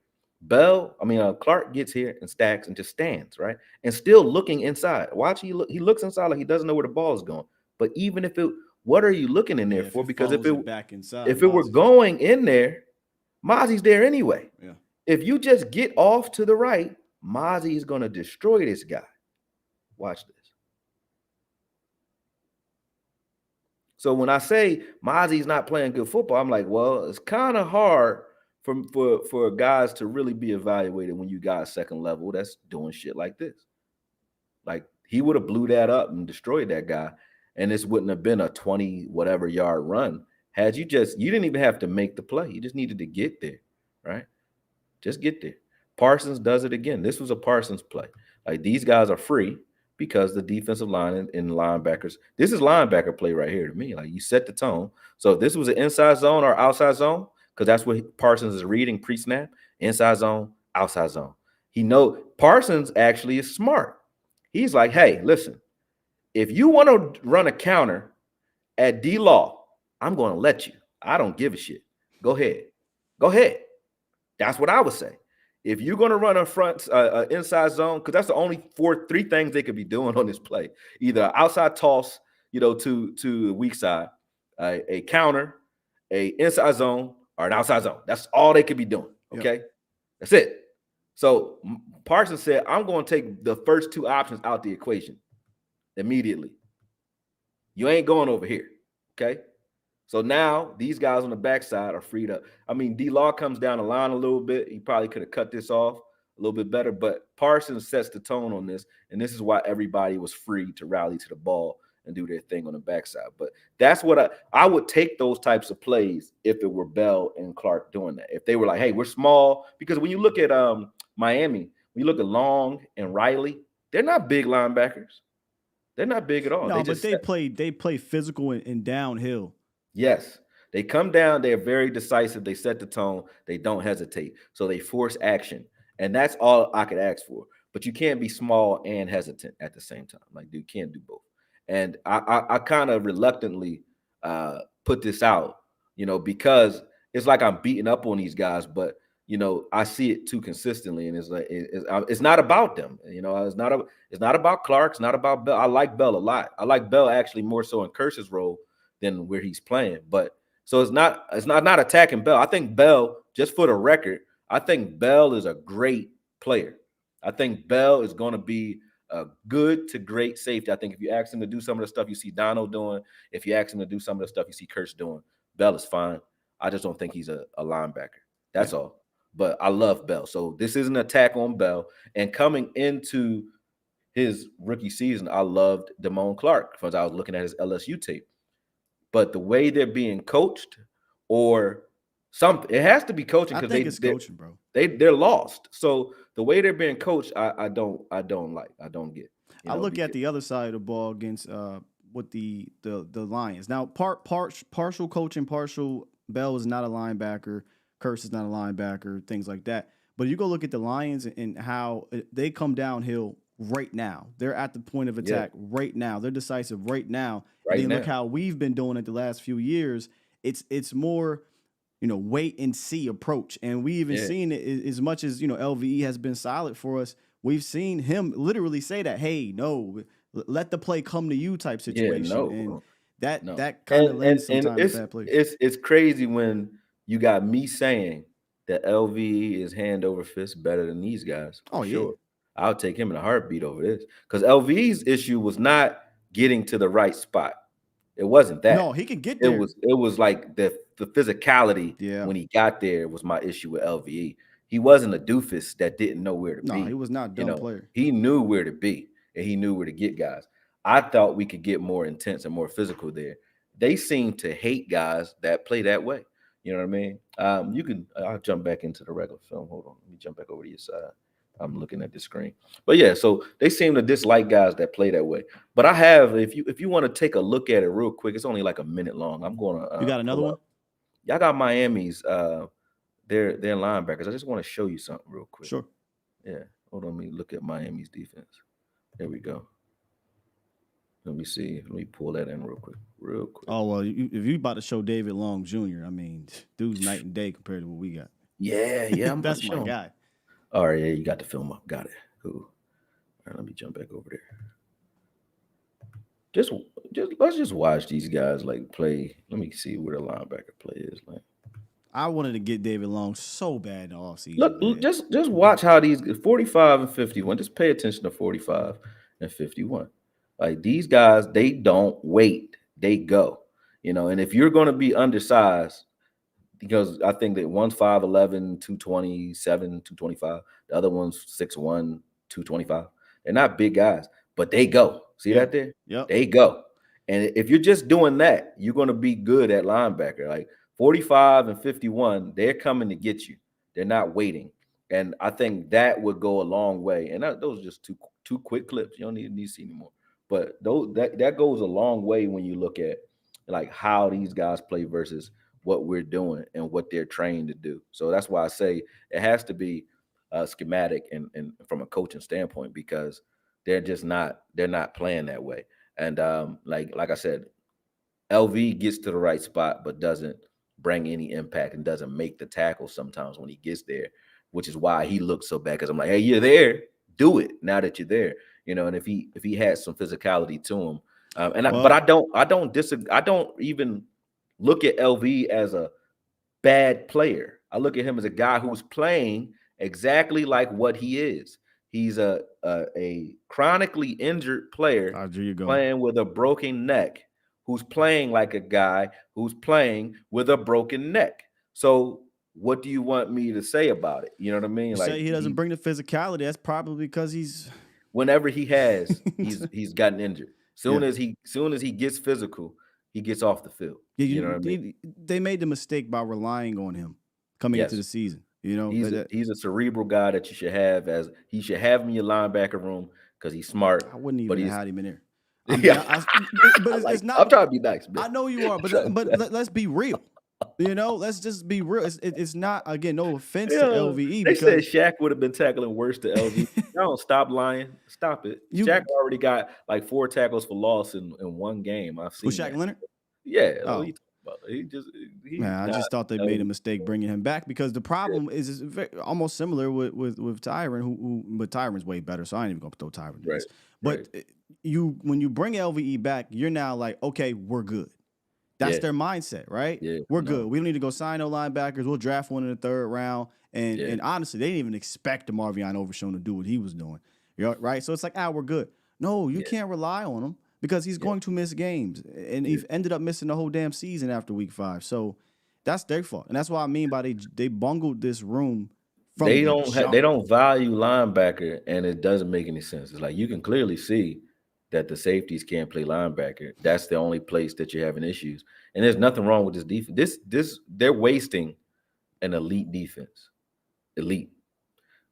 Clark gets here and stacks and just stands, right? And still looking inside. Watch, he looks inside like he doesn't know where the ball is going. But even if what are you looking in there for? Because if it back inside, if it were going in there, Mozzie's there anyway. Yeah. If you just get off to the right, Mozzie is going to destroy this guy. Watch this. So when I say Mozzie's not playing good football, I'm like, well, it's kind of hard for guys to really be evaluated when you got a second level that's doing shit like this. Like, he would have blew that up and destroyed that guy, and this wouldn't have been a 20 whatever yard run had you didn't even have to make the play. You just needed to get there, right? Just get there. Parsons does it again. This was a Parsons play. Like, these guys are free because the defensive line and linebackers. This is linebacker play right here to me. Like, you set the tone. So if this was an inside zone or outside zone, because that's what Parsons is reading pre-snap, inside zone, outside zone. Parsons actually is smart. He's like, hey, listen, if you want to run a counter at D-Law, I'm going to let you. I don't give a shit. Go ahead. Go ahead. That's what I would say. If you're going to run a front inside zone, because that's the only three things they could be doing on this play. Either outside toss, to the weak side, a counter, a inside zone, or an outside zone. That's all they could be doing. Okay? Yep. That's it. So Parsons said, I'm going to take the first two options out the equation immediately. You ain't going over here. Okay? So now these guys on the backside are freed up. D-Law comes down the line a little bit. He probably could have cut this off a little bit better, but Parsons sets the tone on this, and this is why everybody was free to rally to the ball and do their thing on the backside. But that's what I would take those types of plays if it were Bell and Clark doing that. If they were like, hey, we're small, because when you look at Miami, when you look at Long and Riley, they're not big linebackers. They're not big at all. No, they play physical and downhill. Yes. They come down. They're very decisive. They set the tone. They don't hesitate. So they force action. And that's all I could ask for. But you can't be small and hesitant at the same time. Like, you can't do both. And I kind of reluctantly put this out, because it's like I'm beating up on these guys, but I see it too consistently, and it's like it's not about them. It's not about Clark. It's not about Bell. I like Bell a lot. I like Bell actually more so in Kearse's role than where he's playing. But so it's not attacking Bell. I think Bell, just for the record, I think Bell is a great player. I think Bell is going to be a good to great safety. I think if you ask him to do some of the stuff you see Dono doing, if you ask him to do some of the stuff you see Kearse doing, Bell is fine. I just don't think he's a linebacker. That's all. But I love Bell. So this is an attack on Bell. And coming into his rookie season, I loved Damone Clark because I was looking at his LSU tape. But the way they're being coached or something, it has to be coaching because it's coaching, bro. They're lost. So the way they're being coached, I don't like. I don't get. I look at the other side of the ball against with the Lions. Now, partial coaching, partial Bell is not a linebacker, Kearse is not a linebacker, things like that. But you go look at the Lions and how they come downhill right now. They're at the point of attack right now. They're decisive right now. Right Then now. look how we've been doing it the last few years. It's more, wait and see approach. And we even seen it as much as, LVE has been solid for us. We've seen him literally say that, hey, no, let the play come to you type situation. Yeah, no, and bro. that kind of lends sometimes to bad plays. It's crazy when you got me saying that LVE is hand over fist better than these guys. For sure. I'll take him in a heartbeat over this. Because LVE's issue was not getting to the right spot. It wasn't that. No, he could get there. It was like the physicality when he got there was my issue with LVE. He wasn't a doofus that didn't know where to be. No, he was not a dumb player. He knew where to be and he knew where to get guys. I thought we could get more intense and more physical there. They seem to hate guys that play that way. You know what I mean? I'll jump back into the regular film. Hold on. Let me jump back over to your side. I'm looking at the screen. But yeah, so they seem to dislike guys that play that way. But I have, if you want to take a look at it real quick, it's only like a minute long. I'm going to. You got another one? Y'all got Miami's their linebackers. I just want to show you something real quick. Sure. Yeah. Hold on. Let me look at Miami's defense. There we go. Let me see. Let me pull that in real quick. Oh, well, if you about to show David Long Jr., I mean, dude's night and day compared to what we got. Yeah. That's my guy. All right, yeah, you got the film up. Got it. Cool. All right, let me jump back over there. Let's just watch these guys like play. Let me see where the linebacker play is like. I wanted to get David Long so bad in the offseason. Look, just watch how these 45 and 51. Just pay attention to 45 and 51. Like these guys, they don't wait. They go. And if you're going to be undersized, because I think that one's 5'11", 227, 225. The other one's 6'1", 225. They're not big guys, but they go. See that there? Yeah. They go. And if you're just doing that, you're going to be good at linebacker. Like 45 and 51, they're coming to get you. They're not waiting. And I think that would go a long way. And those are just two quick clips. You don't need to see anymore. But that goes a long way when you look at like how these guys play versus what we're doing and what they're trained to do. So that's why I say it has to be schematic and from a coaching standpoint, because they're not playing that way. And like I said, LV gets to the right spot, but doesn't bring any impact and doesn't make the tackle sometimes when he gets there, which is why he looks so bad. Because I'm like, hey, you're there, do it now that you're there. And if he had some physicality to him, but I don't disagree. I don't even look at LV as a bad player. I look at him as a guy who's playing exactly like what he is. He's a chronically injured player playing with a broken neck, who's playing like a guy who's playing with a broken neck. So what do you want me to say about it? You know what I mean? Like, say he doesn't bring the physicality. That's probably because whenever he has, he's gotten injured. Soon as he gets physical, he gets off the field. Yeah, you know what I mean? They made the mistake by relying on him coming into the season. He's a cerebral guy that you should have he should have him in your linebacker room because he's smart. I wouldn't even hide him in there. But it's not. I'm trying to be nice, man. I know you are, but let's be real. Let's just be real. It's not, again, no offense to LVE. They said Shaq would have been tackling worse to LVE. Don't stop lying. Stop it. Shaq already got like 4 tackles for loss in one game. I've seen Shaq Leonard? Yeah. Oh. I just thought they made a mistake bringing him back, because the problem is almost similar with Tyron, but Tyron's way better, so I ain't even gonna throw Tyron in this. But when you bring LVE back, you're now like, okay, we're good. That's their mindset, right? Yeah, we're good. We don't need to go sign no linebackers. We'll draft one in the 3rd round. And honestly, they didn't even expect Marvion Overshown to do what he was doing, right? So it's like, we're good. No, you can't rely on him, because he's going to miss games. And he ended up missing the whole damn season after week 5. So that's their fault. And that's what I mean by they bungled this room. They don't value linebacker, and it doesn't make any sense. It's like you can clearly see that the safeties can't play linebacker. That's the only place that you're having issues. And there's nothing wrong with this defense. They're wasting an elite defense. Elite.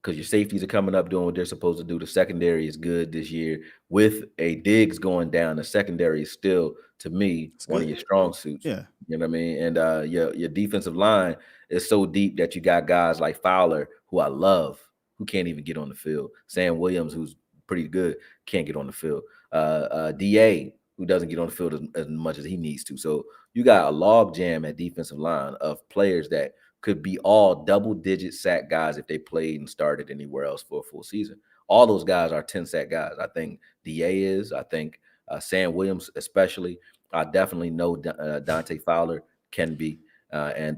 Because your safeties are coming up doing what they're supposed to do. The secondary is good this year. With a Diggs going down, the secondary is still, to me, one of your strong suits. Yeah. You know what I mean? And your defensive line is so deep that you got guys like Fowler, who I love, who can't even get on the field. Sam Williams, who's pretty good, can't get on the field. Da, who doesn't get on the field as much as he needs to. So you got a log jam at defensive line of players that could be all double-digit sack guys if they played and started anywhere else for a full season. All those guys are 10 sack guys. I think Da is. I think Sam Williams, especially. I definitely know Dante Fowler can be. And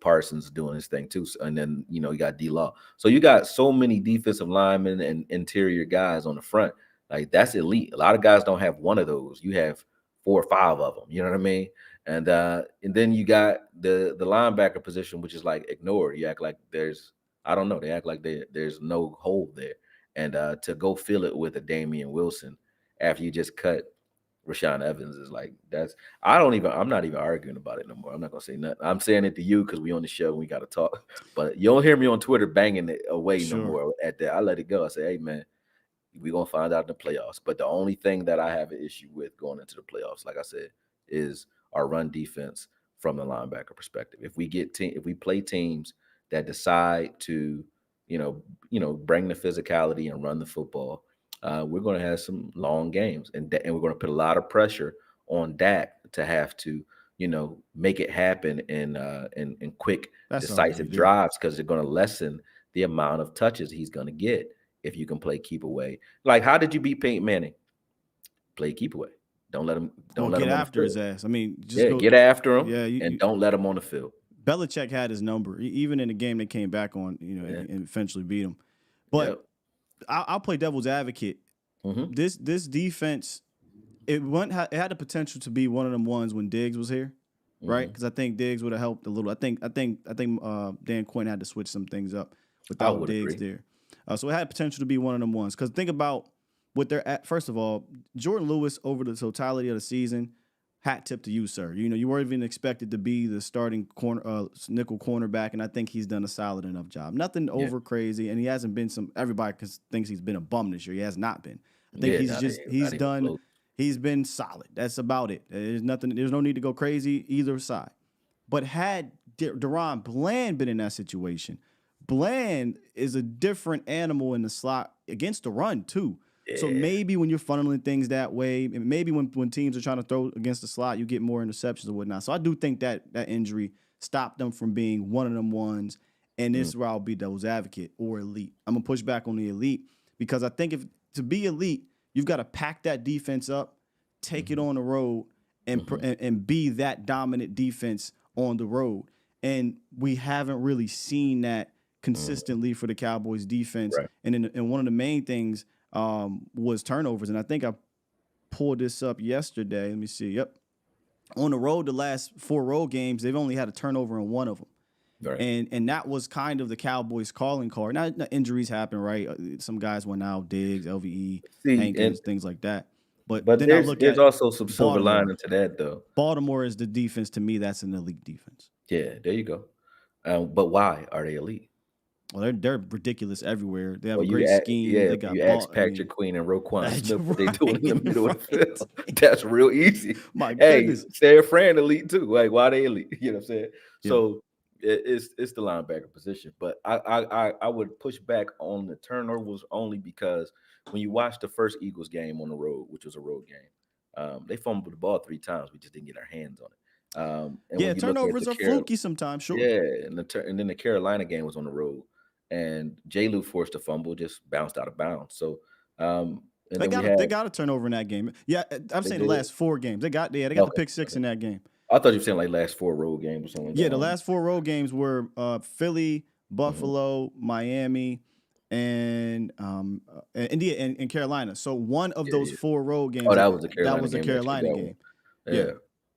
Parsons doing his thing too. And then you got D-Law. So you got so many defensive linemen and interior guys on the front. Like that's elite. A lot of guys don't have one of those. You have 4 or 5 of them. You know what I mean? And then you got the linebacker position, which is like ignored. You act like there's, I don't know. They act like there's no hole there. And to go fill it with a Damian Wilson after you just cut Rashaan Evans is like, I'm not even arguing about it no more. I'm not gonna say nothing. I'm saying it to you because we on the show and we gotta talk. But you don't hear me on Twitter banging it away no more at that. I let it go. I say, hey man, we're gonna find out in the playoffs. But the only thing that I have an issue with going into the playoffs, like I said, is our run defense from the linebacker perspective. If we play teams that decide to, bring the physicality and run the football, we're going to have some long games, and we're going to put a lot of pressure on Dak to have to, make it happen in quick, decisive drives, because they're going to lessen the amount of touches he's going to get if you can play keep away. Like, how did you beat Peyton Manning? Play keep away. Don't let him. Don't let him get on after the his ass. I mean, get after him. Yeah, and don't let him on the field. Belichick had his number, even in the game they came back on, and eventually beat him. But I'll play devil's advocate. Mm-hmm. This defense, it had the potential to be one of them ones when Diggs was here, right? Because I think Diggs would have helped a little. I think Dan Quinn had to switch some things up without Diggs there. So it had potential to be one of them ones. Because think about what they're at. First of all, Jordan Lewis over the totality of the season, hat tip to you, sir. You weren't even expected to be the starting nickel cornerback, and I think he's done a solid enough job. Nothing over crazy, and he hasn't been everybody thinks he's been a bum this year. He has not been. I think he's been solid. That's about it. There's no need to go crazy either side. But had Deron Bland been in that situation, Bland is a different animal in the slot against the run too. Yeah. So maybe when you're funneling things that way, and maybe when teams are trying to throw against the slot, you get more interceptions or whatnot. So I do think that injury stopped them from being one of them ones. And this is where I'll be devil's advocate or elite. I'm gonna push back on the elite because I think to be elite, you've got to pack that defense up, take it on the road, and be that dominant defense on the road. And we haven't really seen that consistently for the Cowboys defense. Right. And one of the main things was turnovers. And I think I pulled this up yesterday. Let me see. Yep. On the road, the last 4 road games, they've only had a turnover in 1 of them. Right. And that was kind of the Cowboys' calling card. Now injuries happen, right? Some guys went out, Diggs, LVE, Hankins, things like that. But then there's also some silver lining to that, though. Baltimore is the defense, to me, that's an elite defense. Yeah, there you go. But why are they elite? Well, they're ridiculous everywhere. They have a great scheme. Yeah, they got you ask Patrick Queen and Roquan Smith what they doing in the middle of the field. That's real easy. My goodness. San Fran elite too. Like, why they elite? You know what I'm saying? Yeah. So it's the linebacker position. But I would push back on the turnovers only because when you watch the first Eagles game on the road, which was a road game, they fumbled the ball 3 times. We just didn't get our hands on it. Turnovers are fluky sometimes, sure. Yeah, and then the Carolina game was on the road. And J-Lou forced a fumble, just bounced out of bounds. So they got a turnover in that game. Yeah, I'm saying the last 4 games. They got the pick 6 in that game. I thought you were saying like last 4 road games or something. Yeah, the last 4 road games were Philly, Buffalo, Miami, and India and Carolina. So one of those 4 road games. Oh, that was the Carolina game. That was the Carolina game. Yeah.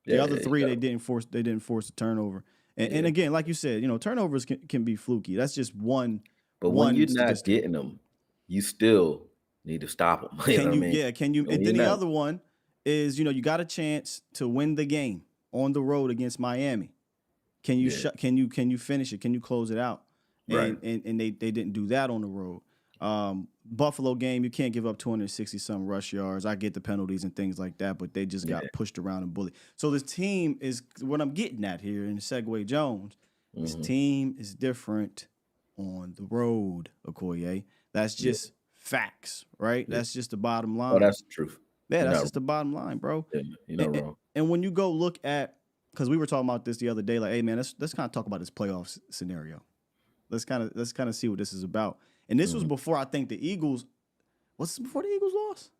The other 3 they didn't force a turnover. And again, like you said, turnovers can be fluky. That's just one. But when you're not getting them, you still need to stop them. Can you? Yeah, can you? And then the other one is, you got a chance to win the game on the road against Miami. Can you Can you finish it? Can you close it out? And they didn't do that on the road. Buffalo game, you can't give up 260-some rush yards. I get the penalties and things like that, but they just got pushed around and bullied. So this team is what I'm getting at here in Segway Jones. This team is different on the road, Akoye. That's just facts, right? Yeah. That's just the bottom Oh, line. that's the truth. Yeah, You're that's not, just the bottom line, bro. yeah, you're not wrong. And when you go look at, because we were talking about this the other day, like, hey man, let's kind of talk about this playoff scenario. Let's kind of see what this is about. And this was before I think the Eagles. Was this before the Eagles lost?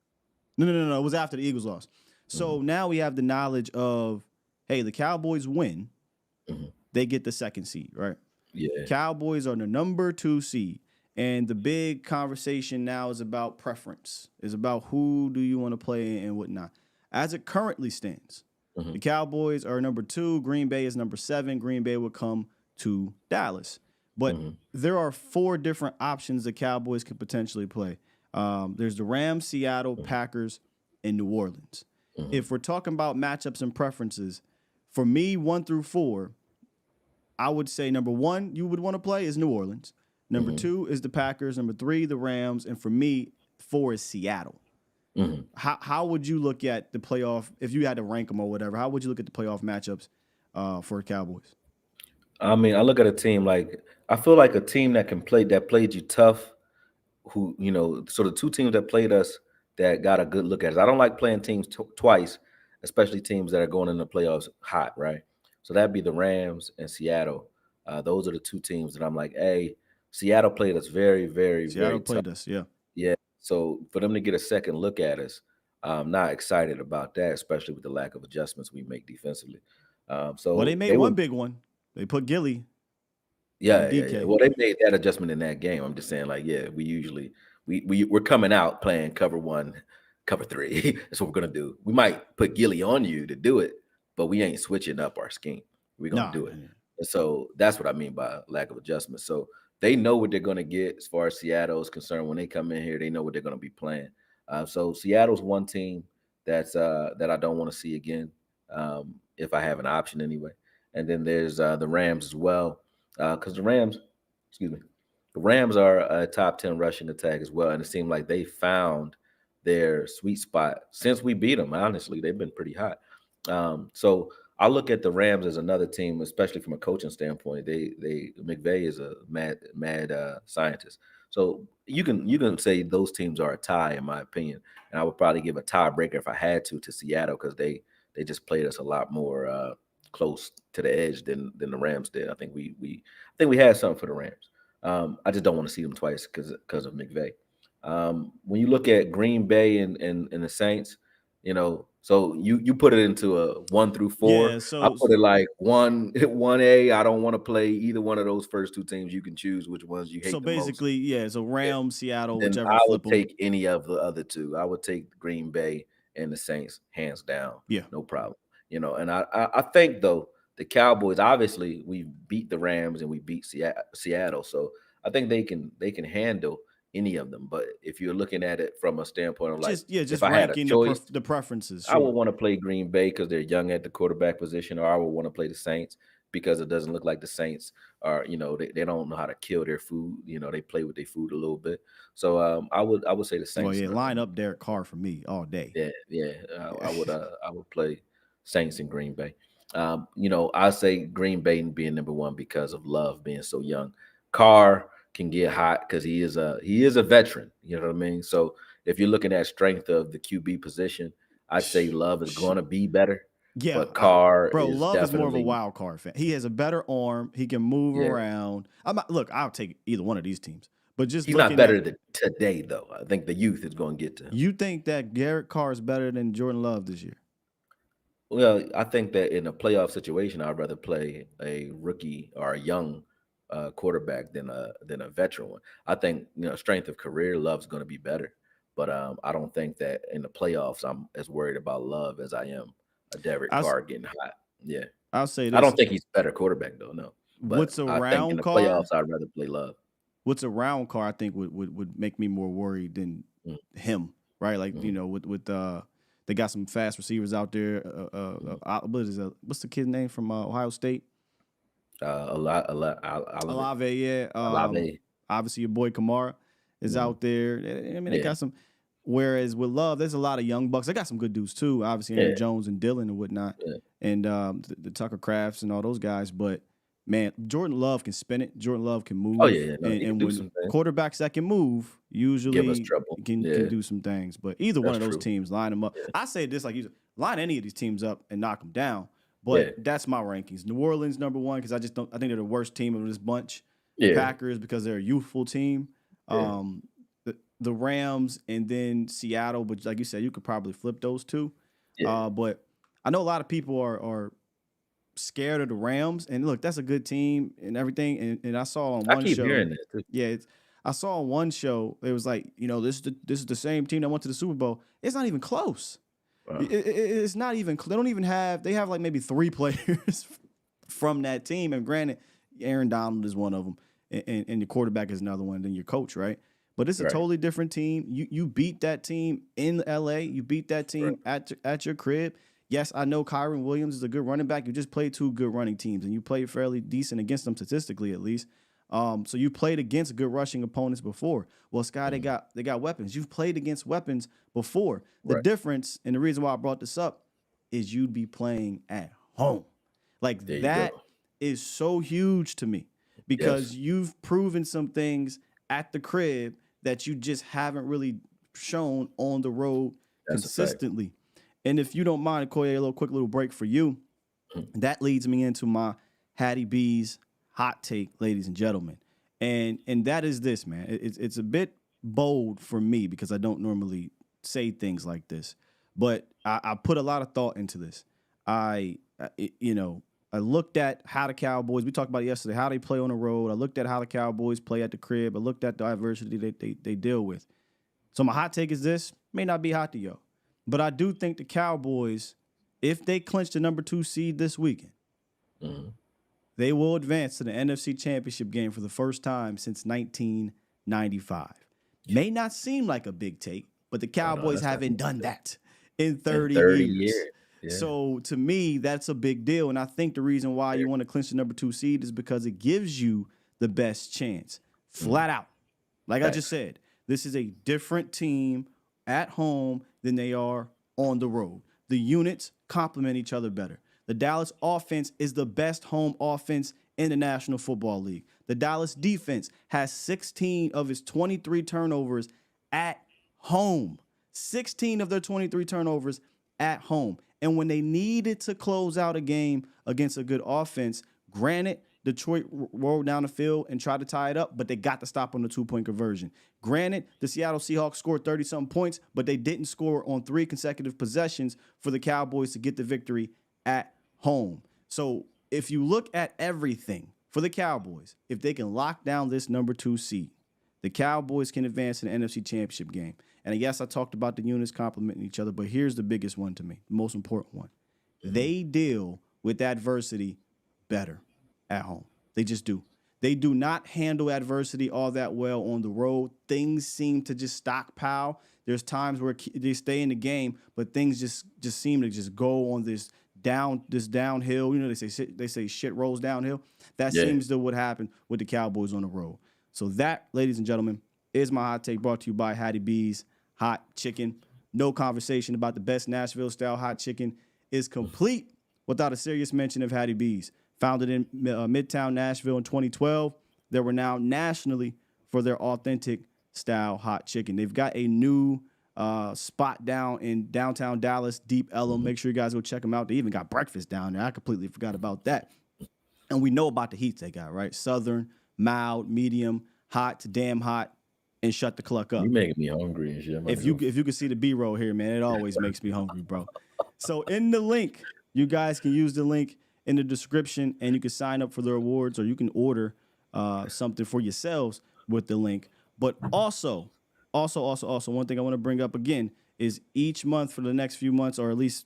No. It was after the Eagles lost. So now we have the knowledge of, hey, the Cowboys win, they get the second seed, right? Yeah. Cowboys are the number 2 seed. And the big conversation now is about preference, is about who do you want to play and whatnot. As it currently stands, the Cowboys are number 2. Green Bay is number 7. Green Bay would come to Dallas. But there are 4 different options the Cowboys could potentially play. There's the Rams, Seattle, Packers, and New Orleans. If we're talking about matchups and preferences, for me, 1 through 4, I would say number 1 you would want to play is New Orleans. Number 2 is the Packers. Number 3, the Rams. And for me, 4 is Seattle. How would you look at the playoff, if you had to rank them or whatever, how would you look at the playoff matchups for Cowboys? I mean, I look at a team like, I feel like a team that played you tough, who, so the 2 teams that played us that got a good look at us. I don't like playing teams twice, especially teams that are going in the playoffs hot, right? So that'd be the Rams and Seattle. Those are the 2 teams that I'm like, hey, Seattle played us very, very, Seattle very played tough. us, yeah. Yeah. So for them to get a second look at us, I'm not excited about that, especially with the lack of adjustments we make defensively. So Well, they made one big one. They put Gilly. Yeah. DK. Well, they made that adjustment in that game. I'm just saying, like, yeah, we usually we're coming out playing cover 1, cover 3. That's what we're gonna do. We might put Gilly on you to do it, but we ain't switching up our scheme. We're gonna do it. And so that's what I mean by lack of adjustment. So they know what they're gonna get as far as Seattle is concerned. When they come in here, they know what they're gonna be playing. So Seattle's one team that I don't want to see again, if I have an option anyway. And then there's the Rams as well. Because the Rams are a top 10 rushing attack as well. And it seemed like they found their sweet spot since we beat them. Honestly, they've been pretty hot. So I look at the Rams as another team, especially from a coaching standpoint. McVay is a mad scientist. So you can say those teams are a tie, in my opinion. And I would probably give a tiebreaker if I had to Seattle, because they just played us a lot more close to the edge than the Rams did. I think we had something for the Rams. I just don't want to see them twice because of McVay. When you look at Green Bay and the Saints, so you put it into a 1 through 4. Yeah, so I put it like 1A. I don't want to play either one of those first 2 teams. You can choose which ones you hate. So basically, yeah. So Rams, Seattle, then whichever. I would flip them. take any of the other 2. I would take Green Bay and the Saints hands down. Yeah, no problem. And I think though the Cowboys, obviously we beat the Rams and we beat Seattle, so I think they can handle any of them. But if you're looking at it from a standpoint of like, just if I had a ranking choice, the preferences. I would want to play Green Bay because they're young at the quarterback position, or I would want to play the Saints because it doesn't look like the Saints are, they don't know how to kill their food. They play with their food a little bit. So I would say the Saints. Well, yeah, line up Derek Carr for me all day. Yeah. I would play Saints in Green Bay. I say Green Bay being number 1 because of Love being so young. Carr can get hot because he is a veteran. You know what I mean? So if you're looking at strength of the QB position, I'd say Love is going to be better. Yeah, but Carr, Love is more of a wild card fan. He has a better arm. He can move around. I'll take either one of these teams. But just he's not better than today, though. I think the youth is going to get to him. You think that Derek Carr is better than Jordan Love this year? Well, I think that in a playoff situation, I'd rather play a rookie or a young quarterback than a veteran one. I think strength of career, Love's going to be better, but I don't think that in the playoffs I'm as worried about Love as I am a Derek Carr getting hot. Yeah, I'll say this. I don't think he's a better quarterback though. No, but what's around I think in the Carr? playoffs I'd rather play Love. What's around Carr, I think would make me more worried than him, right? Like with they got some fast receivers out there. What's the kid's name from Ohio State? Olave, yeah. Olave. Obviously, your boy Kamara is out there. I mean, they got some. Whereas with Love, there's a lot of young bucks. They got some good dudes too. Obviously, Aaron Jones and Dillon and whatnot, and the Tucker Crafts and all those guys. But man, Jordan Love can spin it. Jordan Love can move. Oh yeah, no, he can and do when some things. quarterbacks that can move Give us usually trouble. can do some things. But either one That's of those true. teams, line them up. Yeah. I say this like line any of these teams up and knock them down. But Yeah. that's my rankings. New Orleans number one because I think they're the worst team of this bunch. Yeah. Packers because they're a youthful team. Yeah. The Rams and then Seattle, but like you said, you could probably flip those two. Yeah. But I know a lot of people are scared of the Rams, and look, that's a good team and everything. And I saw on one I keep show, hearing that too. yeah, I saw on one show it was like, this is the same team that went to the Super Bowl. It's not even close. Wow. It's not even. They don't even have. They have like maybe 3 players from that team, and granted, Aaron Donald is one of them, and your quarterback is another one. Then your coach, right? But it's a totally different team. You beat that team in LA. You beat that team at your crib. Yes, I know Kyron Williams is a good running back. You just played 2 good running teams, and you played fairly decent against them statistically, at least. So you played against good rushing opponents before. Well, Sky, they got weapons. You've played against weapons before. The difference, and the reason why I brought this up, is you'd be playing at home. Like that is so huge to me because you've proven some things at the crib that you just haven't really shown on the road consistently. And if you don't mind, Akoye, a quick little break for you. That leads me into my Hattie B's hot take, ladies and gentlemen. And that is this, man. It's a bit bold for me because I don't normally say things like this. But I put a lot of thought into this. I looked at how the Cowboys, we talked about it yesterday, how they play on the road. I looked at how the Cowboys play at the crib. I looked at the adversity they deal with. So my hot take is this, may not be hot to y'all, but I do think the Cowboys, if they clinch the number 2 seed this weekend, they will advance to the NFC Championship game for the first time since 1995. May not seem like a big take, but the Cowboys haven't done that in 30 years. Yeah. So to me, that's a big deal. And I think the reason why you want to clinch the number 2 seed is because it gives you the best chance. Flat out. Like I just said, this is a different team at home than they are on the road. The units complement each other better. The Dallas offense is the best home offense in the National Football League. The Dallas defense has 16 of its 23 turnovers at home. 16 of their 23 turnovers at home. And when they needed to close out a game against a good offense, granted, Detroit rolled down the field and tried to tie it up, but they got to stop on the 2-point conversion. Granted, the Seattle Seahawks scored 30-something points, but they didn't score on 3 consecutive possessions for the Cowboys to get the victory at home. So if you look at everything for the Cowboys, if they can lock down this number 2 seed, the Cowboys can advance to the NFC Championship game. And yes, I talked about the units complementing each other, but here's the biggest one to me, the most important one. They deal with adversity better at home. They just do. They do not handle adversity all that well on the road. Things seem to just stockpile. There's times where they stay in the game, but things just seem to just go on this downhill. You know, they say shit rolls downhill. That seems to what happened with the Cowboys on the road. So that, ladies and gentlemen, is my hot take brought to you by Hattie B's Hot Chicken. No conversation about the best Nashville-style hot chicken is complete without a serious mention of Hattie B's. Founded in Midtown Nashville in 2012, they were now nationally for their authentic style hot chicken. They've got a new spot down in downtown Dallas, Deep Ellum. Make sure you guys go check them out. They even got breakfast down there. I completely forgot about that. And we know about the heats they got, right? Southern, mild, medium, hot to damn hot, and shut the cluck up. You making me hungry and shit. If you can see the B-roll here, man, it always makes me hungry, bro. So in the link, you guys can use the link in the description, and you can sign up for the awards, or you can order something for yourselves with the link. But also, one thing I want to bring up again is each month for the next few months, or at least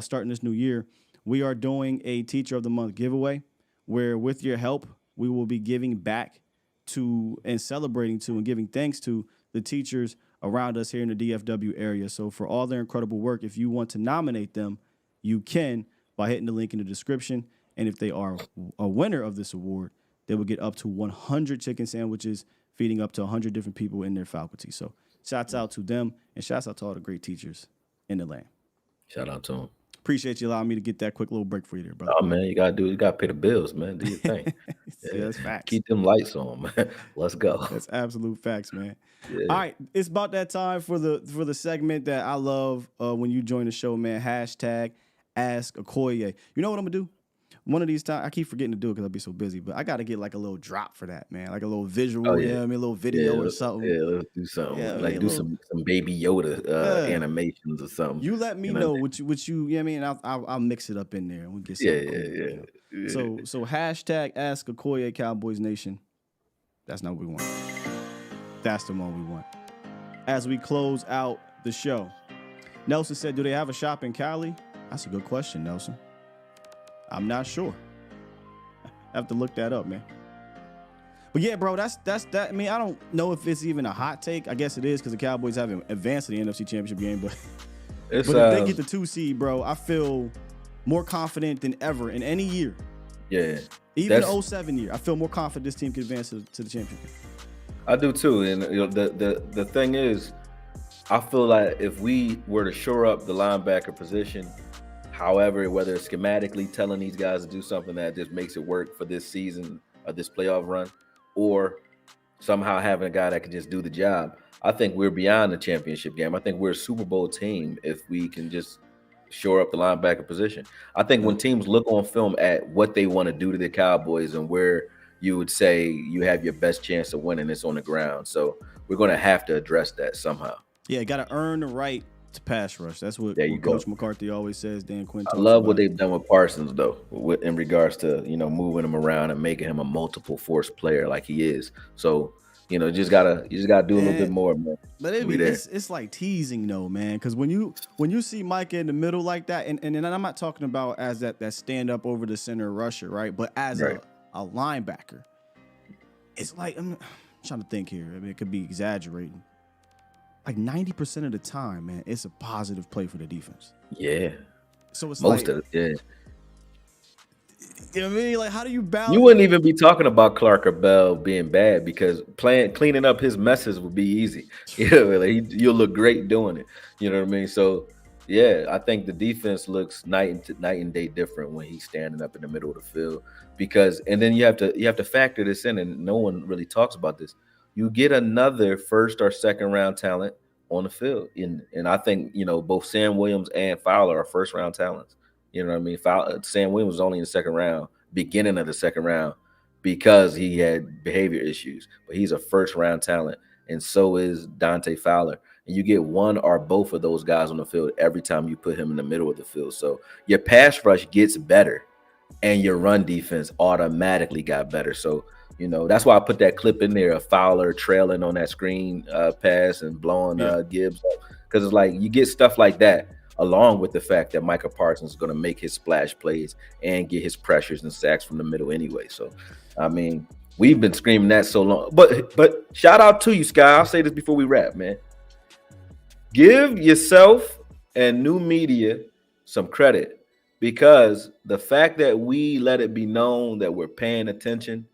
starting this new year, we are doing a Teacher of the Month giveaway, where with your help, we will be giving back to and celebrating to and giving thanks to the teachers around us here in the DFW area. So for all their incredible work, if you want to nominate them, you can by hitting the link in the description. And if they are a winner of this award, they will get up to 100 chicken sandwiches, feeding up to 100 different people in their faculty. So shouts out to them, and shouts out to all the great teachers in the land. Shout out to them. Appreciate you allowing me to get that quick little break for you there, brother. Oh man, you gotta pay the bills, man. Do your thing. Yeah, that's facts. Keep them lights on, man. Let's go. That's absolute facts, man. Yeah. All right, it's about that time for the segment that I love when you join the show, man. Hashtag Ask Akoye. You know what I'm gonna do? One of these times, I keep forgetting to do it because I'll be so busy, but I got to get like a little drop for that, man. Like a little visual, a little video or something. Yeah, let's do something. Yeah, like do some Baby Yoda animations or something. You let me know what you know what I mean? I'll mix it up in there and we'll get something cool. Yeah. So hashtag Ask Akoye Cowboys Nation. That's not what we want. That's the one we want. As we close out the show, Nelson said, do they have a shop in Cali? That's a good question, Nelson. I'm not sure. I have to look that up, man. But yeah, bro, that's that. I mean, I don't know if it's even a hot take. I guess it is because the Cowboys haven't advanced to the NFC Championship game. But if they get the 2 seed, bro, I feel more confident than ever in any year. Yeah. Even the 07 year, I feel more confident this team can advance to the championship game. I do too. And the thing is, I feel like if we were to shore up the linebacker position, however, whether it's schematically telling these guys to do something that just makes it work for this season or this playoff run, or somehow having a guy that can just do the job, I think we're beyond the championship game. I think we're a Super Bowl team if we can just shore up the linebacker position. I think when teams look on film at what they want to do to the Cowboys and where you would say you have your best chance of winning, it's on the ground. So we're going to have to address that somehow. Yeah, you got to earn the right to pass rush. That's what Coach McCarthy always says. Dan Quinn. I love what they've done with Parsons, though, in regards to moving him around and making him a multiple force player like he is. So you just gotta do a little bit more, man. But it's like teasing, though, man. Because when you see Micah in the middle like that, and I'm not talking about as that stand up over the center rusher, right? But as a linebacker, it's like I'm trying to think here. I mean, it could be exaggerating. Like 90% of the time, man, it's a positive play for the defense. Yeah. So it's most of it, yeah. You know what I mean? Like, how do you balance? You wouldn't even be talking about Clark or Bell being bad because cleaning up his messes would be easy. You'll look great doing it. You know what I mean? So, yeah, I think the defense looks night and day different when he's standing up in the middle of the field. And then you have to factor this in, and no one really talks about this. You get another first or second round talent on the field. And I think, both Sam Williams and Fowler are first round talents. You know what I mean? Sam Williams was only in the second round, beginning of the second round, because he had behavior issues. But he's a first round talent, and so is Dante Fowler. And you get one or both of those guys on the field every time you put him in the middle of the field. So your pass rush gets better, and your run defense automatically got better. So, that's why I put that clip in there of Fowler trailing on that screen pass and blowing Gibbs up. Because it's like you get stuff like that, along with the fact that Micah Parsons is going to make his splash plays and get his pressures and sacks from the middle anyway. So, I mean, we've been screaming that so long. But shout out to you, Sky. I'll say this before we wrap, man. Give yourself and new media some credit, because the fact that we let it be known that we're paying attention,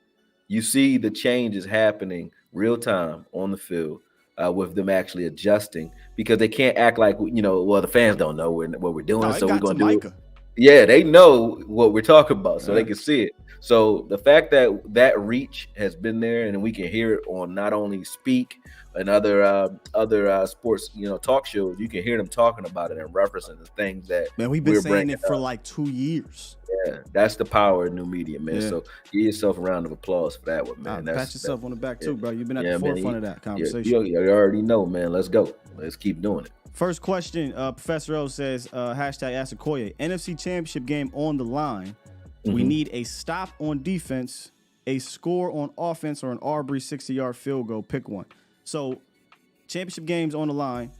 you see the changes happening real time on the field with them actually adjusting, because they can't act like, the fans don't know what we're doing, so we're going to do it. Yeah, they know what we're talking about, so they can see it. So the fact that reach has been there, and we can hear it on not only Speak and other sports, talk shows, you can hear them talking about it and referencing the things that we've been saying it for like 2 years. Yeah, that's the power of new media, man. Yeah. So give yourself a round of applause for that one, man. Pat yourself on the back too, bro. You've been at the forefront of that conversation. You already know, man. Let's go. Let's keep doing it. First question, Professor O says, hashtag Ask Akoye, NFC Championship game on the line. Mm-hmm. We need a stop on defense, a score on offense, or an Aubrey 60-yard field goal. Pick one. So, championship games on the line.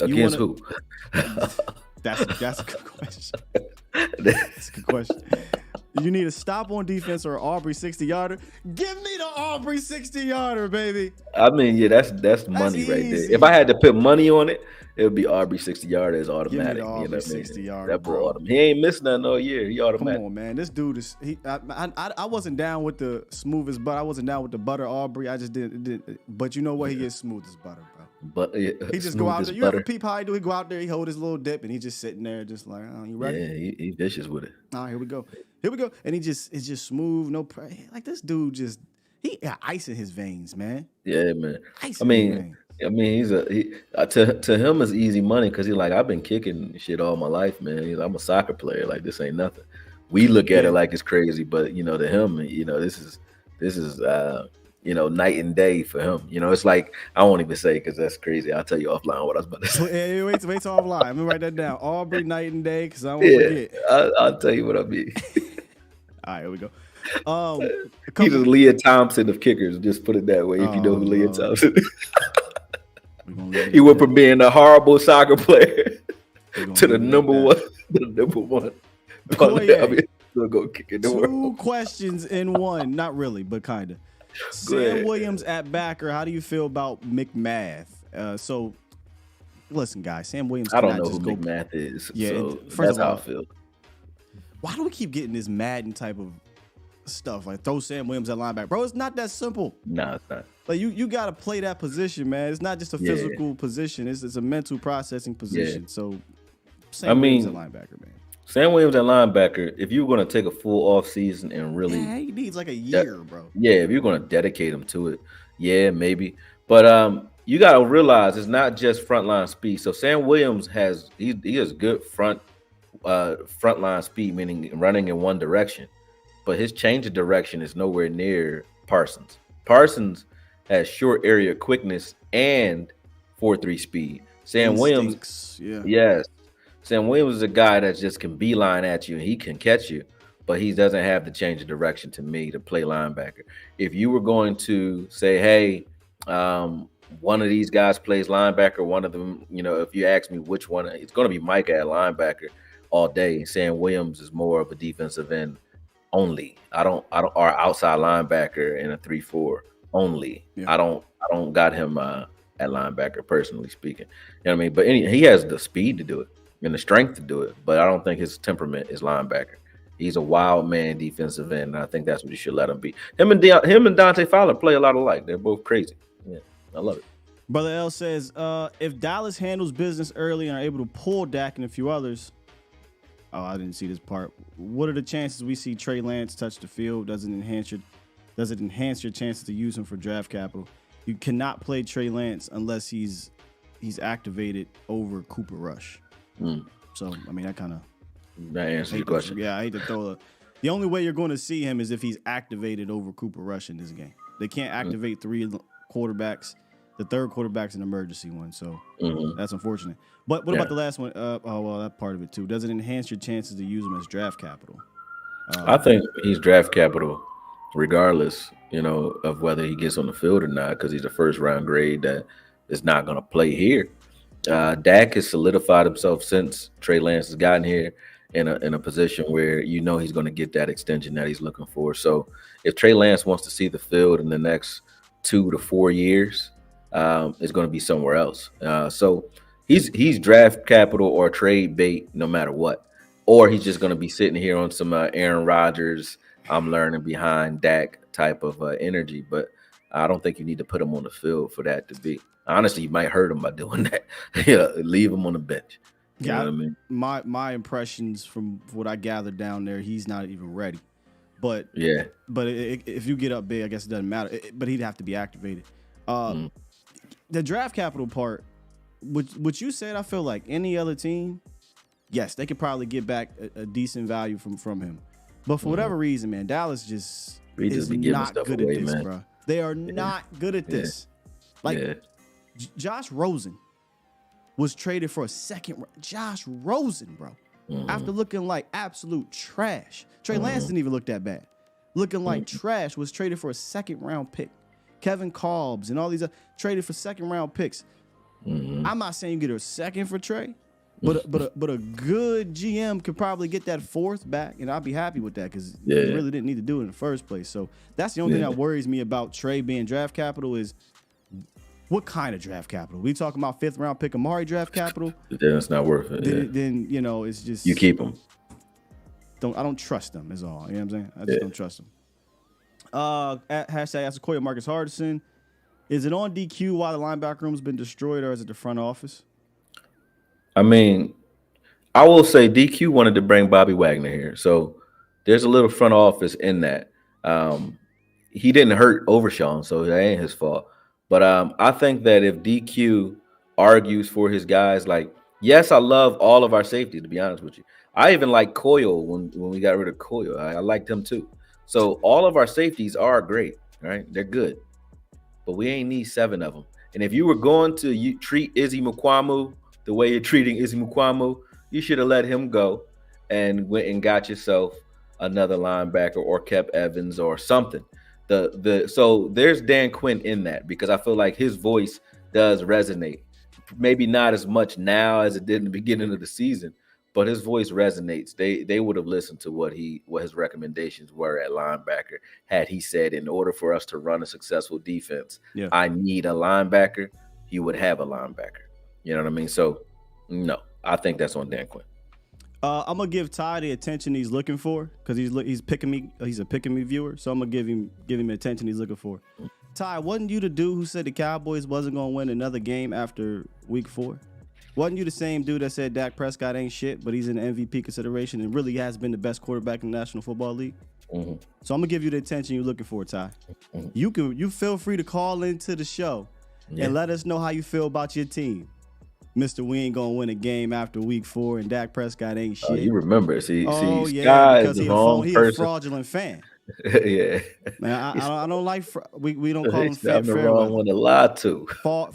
Against who? That's a good question. That's a good question. You need a stop on defense or an Aubrey 60-yarder. Give me the Aubrey 60-yarder, baby. I mean, yeah, that's money right there. If I had to put money on it, It'll be Aubrey 60-yarder is automatic. Give me the Aubrey 60-yarder, That boy bro. automatic. He ain't missed nothing all year. He automatic. Come on, man. This dude is. I wasn't down with the smoothest butter. I wasn't down with the butter Aubrey. I just didn't. But you know what? He gets smooth as butter, bro. But He just go out there. You ever peep how he do? He go out there. He hold his little dip, and he just sitting there, just like, oh, you ready? Yeah, he vicious with it. All right, here we go. And it's just smooth. No, like this dude just. He got ice in his veins, man. Yeah, man. Ice I mean, he's to him it's easy money because he's like, I've been kicking shit all my life, man. I'm a soccer player. Like, this ain't nothing. We look at it like it's crazy, but to him, this is night and day for him. It's like, I won't even say because that's crazy. I'll tell you offline what I was about to say. Wait till offline. Let me write that down. Aubrey night and day because I won't forget. I'll tell you what I mean. All right, here we go. He's just Leah Thompson of kickers. Just put it that way. If you know who Leah Thompson is. He went from being a horrible soccer player to the number one. Akoye, Go kick it. Two questions in one. Not really, but kind of. Sam Williams at backer. How do you feel about McMath? So, listen, guys. Sam Williams. I don't know who McMath is. Yeah, so that's how I feel. Why do we keep getting this Madden type of stuff? Like, throw Sam Williams at linebacker, bro. It's not that simple. No, it's not. Like, you got to play that position, man. It's not just a physical position. It's a mental processing position. Yeah. So, Sam Williams at linebacker, man. Sam Williams at linebacker, if you're going to take a full off season and really... Yeah, he needs like a year, bro. Yeah, if you're going to dedicate him to it, yeah, maybe. But you got to realize it's not just frontline speed. So Sam Williams he has good frontline speed, meaning running in one direction. But his change of direction is nowhere near Parsons. Parsons has short area quickness and 4.3 speed. Sam Williams, yes. Sam Williams is a guy that just can beeline at you and he can catch you, but he doesn't have the change of direction to me to play linebacker. If you were going to say, hey, one of these guys plays linebacker, one of them, if you ask me which one, it's going to be Micah at linebacker all day. Sam Williams is more of a defensive end only. I don't or outside linebacker in a 3-4 only. Yeah. I don't got him at linebacker, personally speaking. You know what I mean? But he has the speed to do it and the strength to do it, but I don't think his temperament is linebacker. He's a wild man defensive end, and I think that's what you should let him be. Him and Dante Fowler play a lot alike. They're both crazy. Yeah, I love it. Brother L says, if Dallas handles business early and are able to pull Dak and a few others, I didn't see this part. What are the chances we see Trey Lance touch the field? Does it enhance your chances to use him for draft capital? You cannot play Trey Lance unless he's activated over Cooper Rush. So, I mean, that answers your question. Yeah, I hate to throw the only way you're going to see him is if he's activated over Cooper Rush in this game. They can't activate three quarterbacks. The third quarterback's an emergency one, so that's unfortunate. But what about the last one? That part of it too. Does it enhance your chances to use him as draft capital? I think he's draft capital regardless, of whether he gets on the field or not, because he's a first round grade that is not going to play here. Dak has solidified himself since Trey Lance has gotten here in a position where he's going to get that extension that he's looking for. So if Trey Lance wants to see the field in the next 2 to 4 years, it's going to be somewhere else. So he's draft capital or trade bait no matter what. Or he's just going to be sitting here on some Aaron Rodgers, I'm learning behind Dak type of energy. But I don't think you need to put him on the field for that to be. Honestly, you might hurt him by doing that. Leave him on the bench. You know what I mean? My impressions from what I gathered down there, he's not even ready. But if you get up big, I guess it doesn't matter. But he'd have to be activated. The draft capital part, what you said, I feel like any other team, yes, they could probably get back a decent value from him. But for whatever reason, man, Dallas is not good at this, bro. They are not good at this. Josh Rosen was traded for a second. Josh Rosen, bro, after looking like absolute trash. Trey Lance didn't even look that bad. Looking like trash, was traded for a second-round pick. Kevin Cobbs and all these traded for second-round picks. I'm not saying you get a second for Trey, but a good GM could probably get that fourth back, and I'd be happy with that because he really didn't need to do it in the first place. So that's the only thing that worries me about Trey being draft capital is What kind of draft capital? We talking about 5th round pick Amari draft capital? Then it's not worth it. Then it's just you keep him. I don't trust them. Is all. You know what I'm saying? I just don't trust them. At hashtag Akoye Marcus Hardison. Is it on DQ why the linebacker room's been destroyed, or is it the front office? I mean, I will say DQ wanted to bring Bobby Wagner here, so there's a little front office in that. He didn't hurt Overshawn, so that ain't his fault. But I think that if DQ argues for his guys, like, yes, I love all of our safeties, to be honest with you. I even like Coyle when we got rid of Coyle. I liked him too. So all of our safeties are great, right? They're good. But we ain't need 7 of them. And if you were going to treat Izzy Mukwamu the way you're treating Izzy Mukwamu, you should have let him go and went and got yourself another linebacker or kept Evans or something. So there's Dan Quinn in that, because I feel like his voice does resonate. Maybe not as much now as it did in the beginning of the season, but his voice resonates. They would have listened to what his recommendations were at linebacker. Had he said, in order for us to run a successful defense, I need a linebacker, he would have a linebacker. You know what I mean? So no, I think that's on Dan Quinn. I'm gonna give Ty the attention he's looking for, because he's picking me. He's a picking me viewer, so I'm gonna give him the attention he's looking for. Ty, wasn't you the dude who said the Cowboys wasn't gonna win another game after week 4? Wasn't you the same dude that said Dak Prescott ain't shit, but he's in the MVP consideration and really has been the best quarterback in the National Football League? Mm-hmm. So I'm gonna give you the attention you're looking for, Ty. Mm-hmm. You feel free to call into the show and let us know how you feel about your team. Mr. We ain't gonna win a game after week 4 and Dak Prescott ain't shit. Oh, you remember. See, Sky is the wrong person. He's a fraudulent fan. Yeah. Man, I don't like, we don't call them fair I'm the wrong one to lie to.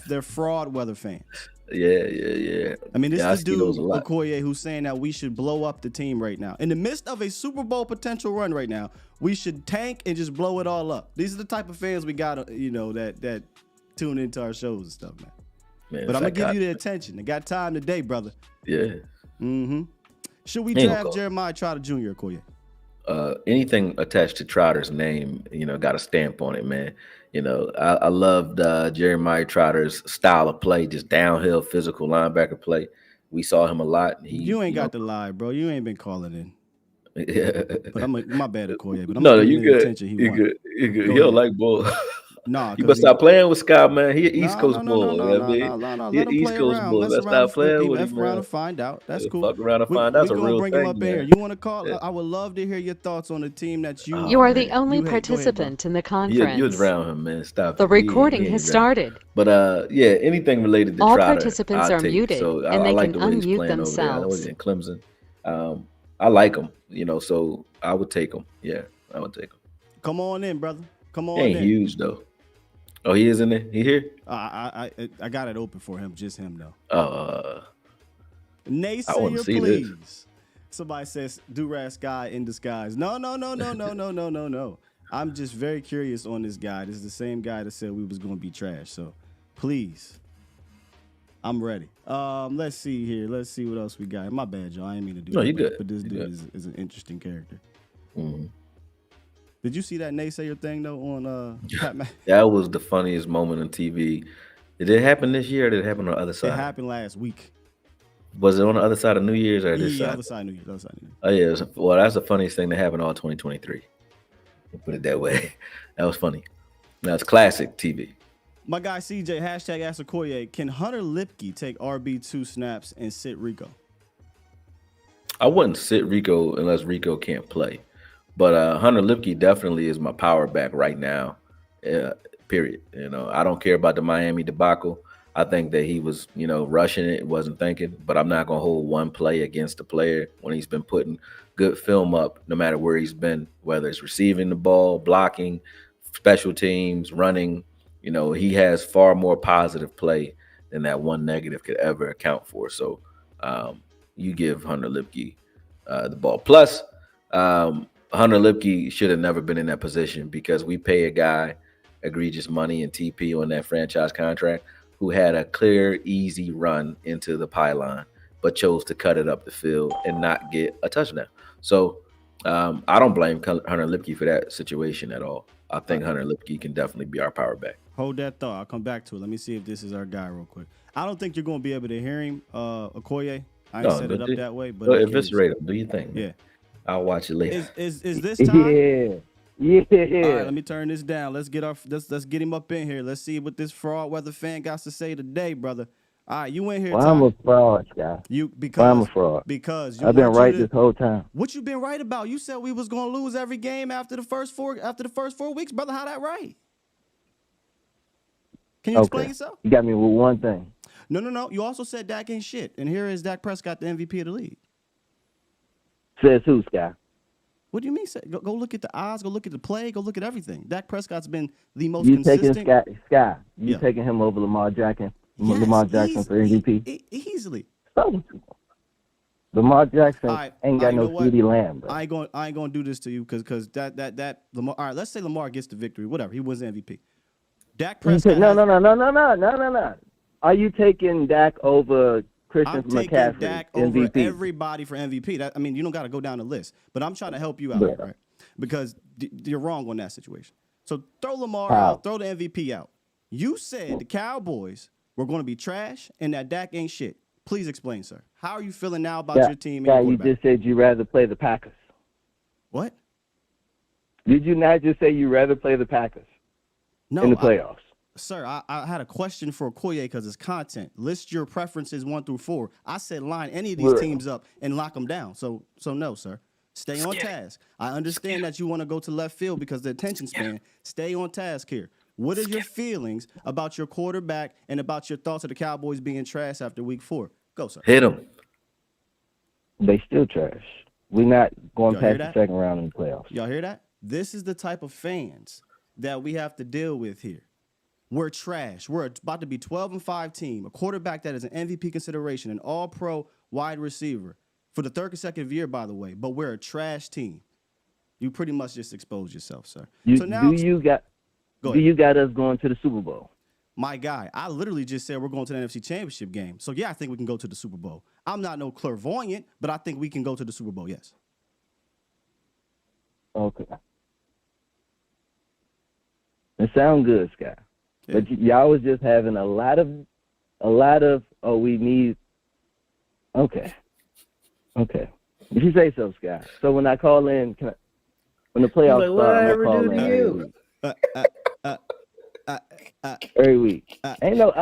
They're fraud weather fans. Yeah. I mean, this is the dude, Akoye, who's saying that we should blow up the team right now. In the midst of a Super Bowl potential run right now, we should tank and just blow it all up. These are the type of fans we got, that tune into our shows and stuff, man. But I'm going to give you the attention. I got time today, brother. Yeah. Mm-hmm. Should we draft Jeremiah Trotter Jr., Akoye? Anything attached to Trotter's name, got a stamp on it, man. I loved Jeremiah Trotter's style of play, just downhill physical linebacker play. We saw him a lot. You ain't got to lie, bro. You ain't been calling in. Yeah. But my bad, Akoye. But no, you good. You good. You don't like bull. Nah, you better stop playing with Scott, man. He an East Coast bull. No. He an East Coast bull. Let's stop playing with him, man. Fuck around and find out. That's cool. Fuck around and find out. That's a real bring thing, him up man. here. You want to call? Yeah. I would love to hear your thoughts on the team that you. You are the only participant in the conference. You drown him, man. Stop. The recording has started. But anything related to all Trotter, participants are muted, so and they like can the way he's unmute playing themselves. Over there. I was in Clemson. I like him, so I would take him. Yeah, I would take him. Come on in, brother. Come on in. He ain't huge though. Oh, he is in there? He here? I got it open for him, just him though. I want to see please. This. Somebody says do-rag Sky in disguise. No. I'm just very curious on this guy. This is the same guy that said we was going to be trash. So, please, I'm ready. Let's see here. Let's see what else we got. My bad, y'all. I ain't mean to do that. No, you good. But this dude is an interesting character. Mm-hmm. Did you see that naysayer thing though on Pat Mac? That was the funniest moment on TV. Did it happen this year or did it happen on the other side? It happened last week. Was it on the other side of New Year's or this side? The other side of New Year's. Oh yeah. Well, that's the funniest thing that happened all 2023. We'll put it that way. That was funny. That's classic TV. My guy CJ, hashtag Ask Akoye, can Hunter Lipke take RB2 snaps and sit Rico? I wouldn't sit Rico unless Rico can't play. But Hunter Lipke definitely is my power back right now, period. I don't care about the Miami debacle. I think that he was, rushing it, wasn't thinking. But I'm not going to hold one play against a player when he's been putting good film up, no matter where he's been, whether it's receiving the ball, blocking, special teams, running. He has far more positive play than that one negative could ever account for. So you give Hunter Lipke the ball. Plus, Hunter Lipke should have never been in that position because we pay a guy egregious money and TP on that franchise contract who had a clear, easy run into the pylon, but chose to cut it up the field and not get a touchdown. So I don't blame Hunter Lipke for that situation at all. I think Hunter Lipke can definitely be our power back. Hold that thought. I'll come back to it. Let me see if this is our guy real quick. I don't think you're going to be able to hear him, Okoye. I ain't set it up that way, but if it's right, do you think? Yeah. I'll watch it later. Is this time? Yeah. All right, let me turn this down. Let's get him up in here. Let's see what this fraud weather fan got to say today, brother. All right, you in here, I'm a fraud, guy. I'm a fraud. Because I've been right this whole time. What you been right about? You said we was gonna lose every game after the first 4 weeks, brother. How that right? Can you explain yourself? You got me with one thing. No. You also said Dak ain't shit, and here is Dak Prescott, the MVP of the league. Says who, Sky? What do you mean? Go look at the odds. Go look at the play. Go look at everything. Dak Prescott's been the most consistent. Taking Sky. You taking him over Lamar Jackson? Yes, Lamar Jackson for MVP? Easily. Lamar Jackson ain't got no CD Lamb, bro. I ain't gonna do this to you because that Lamar. All right, let's say Lamar gets the victory. Whatever. He wins the MVP. Dak Prescott. No. Are you taking Dak over Christian McCaffrey? I'm taking Dak over MVP? everybody for MVP. You don't got to go down the list, but I'm trying to help you out, right? Because you're wrong on that situation. So throw Lamar out, throw the MVP out. You said the Cowboys were going to be trash and that Dak ain't shit. Please explain, sir. How are you feeling now about your team? You just said you'd rather play the Packers. What? Did you not just say you'd rather play the Packers in the playoffs? Sir, I had a question for Akoye because it's content. List your preferences 1 through 4. I said line any of these teams up and lock them down. So no, sir. Stay on task. I understand that you want to go to left field because the attention span. Stay on task here. What are your feelings about your quarterback and about your thoughts of the Cowboys being trash after week 4? Go, sir. Hit them. They still trash. We're not going past the second round in the playoffs. Y'all hear that? This is the type of fans that we have to deal with here. We're trash. We're about to be 12-5 team, a quarterback that is an MVP consideration, an all-pro wide receiver for the 3rd consecutive year, by the way, but we're a trash team. You pretty much just exposed yourself, sir. So now, you got us going to the Super Bowl? My guy, I literally just said we're going to the NFC Championship game. So, yeah, I think we can go to the Super Bowl. I'm not no clairvoyant, but I think we can go to the Super Bowl, yes. Okay. It sounds good, Scott. Yeah. But y'all was just having a lot of, we need. Okay. If you say so, Scott. So when I call in, when the playoffs start, I'm call in every week. Ain't no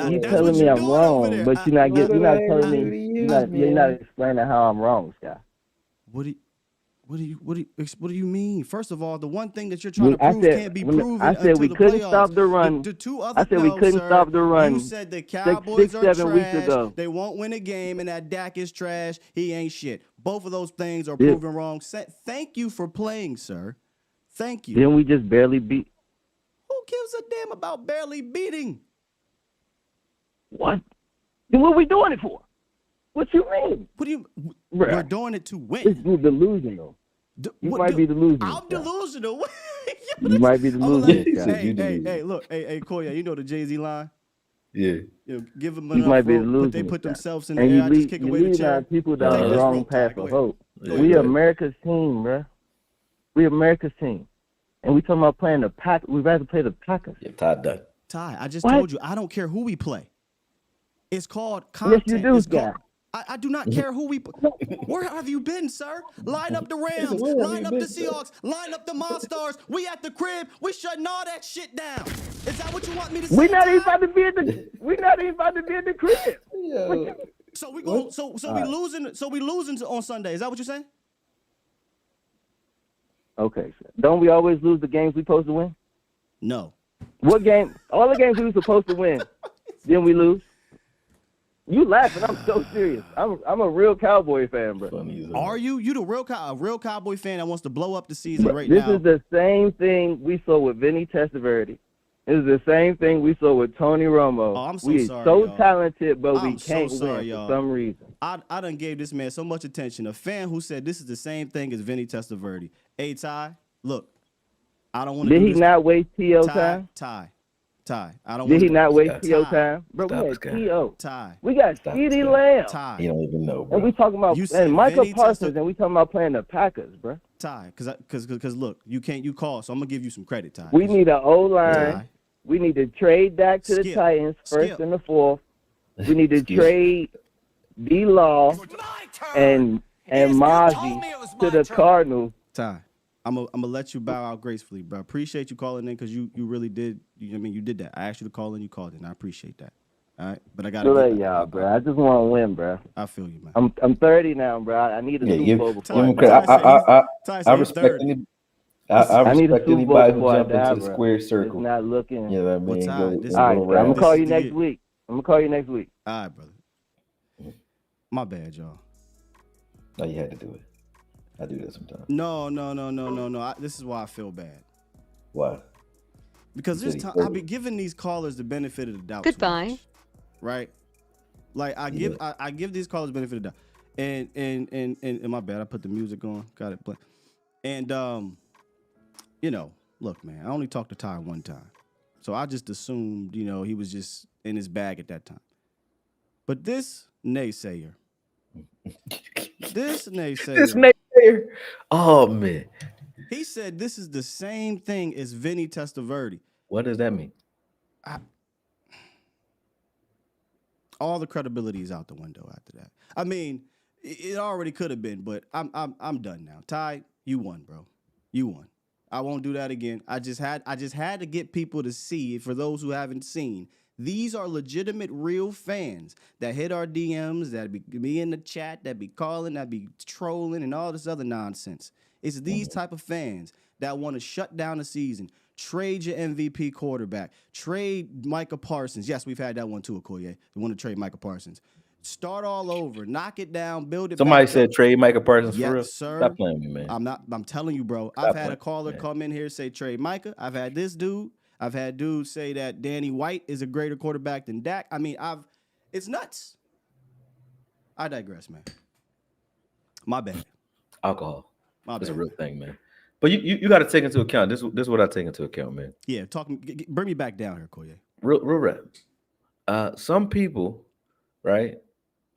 you telling me I'm wrong, but you're not telling me you're not explaining how I'm wrong, Scott. What do you mean? First of all, the one thing that you're trying to prove can't be proven. I said we couldn't stop the run. The two other I said we couldn't stop the run. You said the Cowboys are 7 weeks trash. ago. They won't win a game, and that Dak is trash. He ain't shit. Both of those things are proven wrong. Thank you for playing, sir. Thank you. Then we just barely beat. Who gives a damn about barely beating? What? Then what are we doing it for? What you mean? What do you? We're doing it to win. It's delusional. You might be delusional. I'm delusional. You might be delusional. Hey, look, hey, Koya, you know the Jay-Z line? Yeah. Give them enough rope, but they put themselves in the air. I just kick away the chair. People down the wrong path of hope. We America's team, bro. We America's team. And we talking about playing the Packers. We'd rather play the Packers. Yeah, Ty done. Ty, I just told you, I don't care who we play. It's called content. Yes, you do, Scott. I do not care who we. Where have you been, sir? Line up the Rams, line up the Seahawks, line up the Monstars. We at the crib. We shutting all that shit down. Is that what you want me to say? We're not even about to be at the crib. Yeah. So we go. So we losing. So we losing on Sunday. Is that what you're saying? Okay, sir. Don't we always lose the games we supposed to win? No. What game? All the games we were supposed to win, then we lose. You laughing? I'm so serious. I'm a real Cowboy fan, bro. Are you? You the real Cowboy fan that wants to blow up the season right now? This is the same thing we saw with Vinny Testaverde. This is the same thing we saw with Tony Romo. Oh, I'm so we sorry, so y'all. talented, but we can't so sorry, win y'all. for some reason. I done gave this man so much attention. A fan who said this is the same thing as Vinny Testaverde. Hey, Ty, look, I don't want to. Did he not waste T.O. time? Ty, I don't. Did he not waste T.O. time? Bro, we had T.O. Ty. We got CeeDee Lamb. Ty. You don't even know, bro. And we talking about and Michael Parsons, and we talking about playing the Packers, bro. Ty, because look, you call, so I'm gonna give you some credit, Ty. We need an O-line. We need to trade Dak to the Titans first and the fourth. We need to trade D-Law and Mozzie to the Cardinals. Ty, I'm gonna let you bow out gracefully, bro. Appreciate you calling in because you really did. You did that. I asked you to call in, you called in. I appreciate that. All right, but I gotta get y'all, bro. I just want to win, bro. I feel you, man. I'm 30 now, bro. I need a Super Bowl before I respect I respect anybody who jumped into the square circle. It's not looking. You know what I mean? All right, I'm gonna call you next week. All right, brother. My bad, y'all. No, you had to do it. I do that sometimes. No. This is why I feel bad. Why? Because this time I'll be giving these callers the benefit of the doubt. Goodbye. Right? Like I give these callers the benefit of the doubt. And my bad, I put the music on. Got it. And look, man, I only talked to Ty one time. So I just assumed, he was just in his bag at that time. But this naysayer. Oh, man. He said this is the same thing as Vinny Testaverde. What does that mean? All the credibility is out the window after that. I mean, it already could have been, but I'm done now. Ty, you won, bro. You won. I won't do that again. I just had to get people to see, for those who haven't seen, these are legitimate, real fans that hit our DMs, that be in the chat, that be calling, that be trolling, and all this other nonsense. It's these type of fans that want to shut down the season, trade your MVP quarterback, trade Micah Parsons. Yes, we've had that one too, Akoye. They want to trade Micah Parsons. Start all over, knock it down, build it. Somebody said trade Micah Parsons for real? Yes, sir. Stop playing me, man. I'm telling you, bro. I've had a caller come in here say trade Micah. I've had this dude. I've had dudes say that Danny White is a greater quarterback than Dak. I mean, it's nuts. I digress, man. My bad. Alcohol. My bad. It's a real thing, man. But you got to take into account. This is what I take into account, man. Yeah, bring me back down here, Koye. Real rap. Some people, right,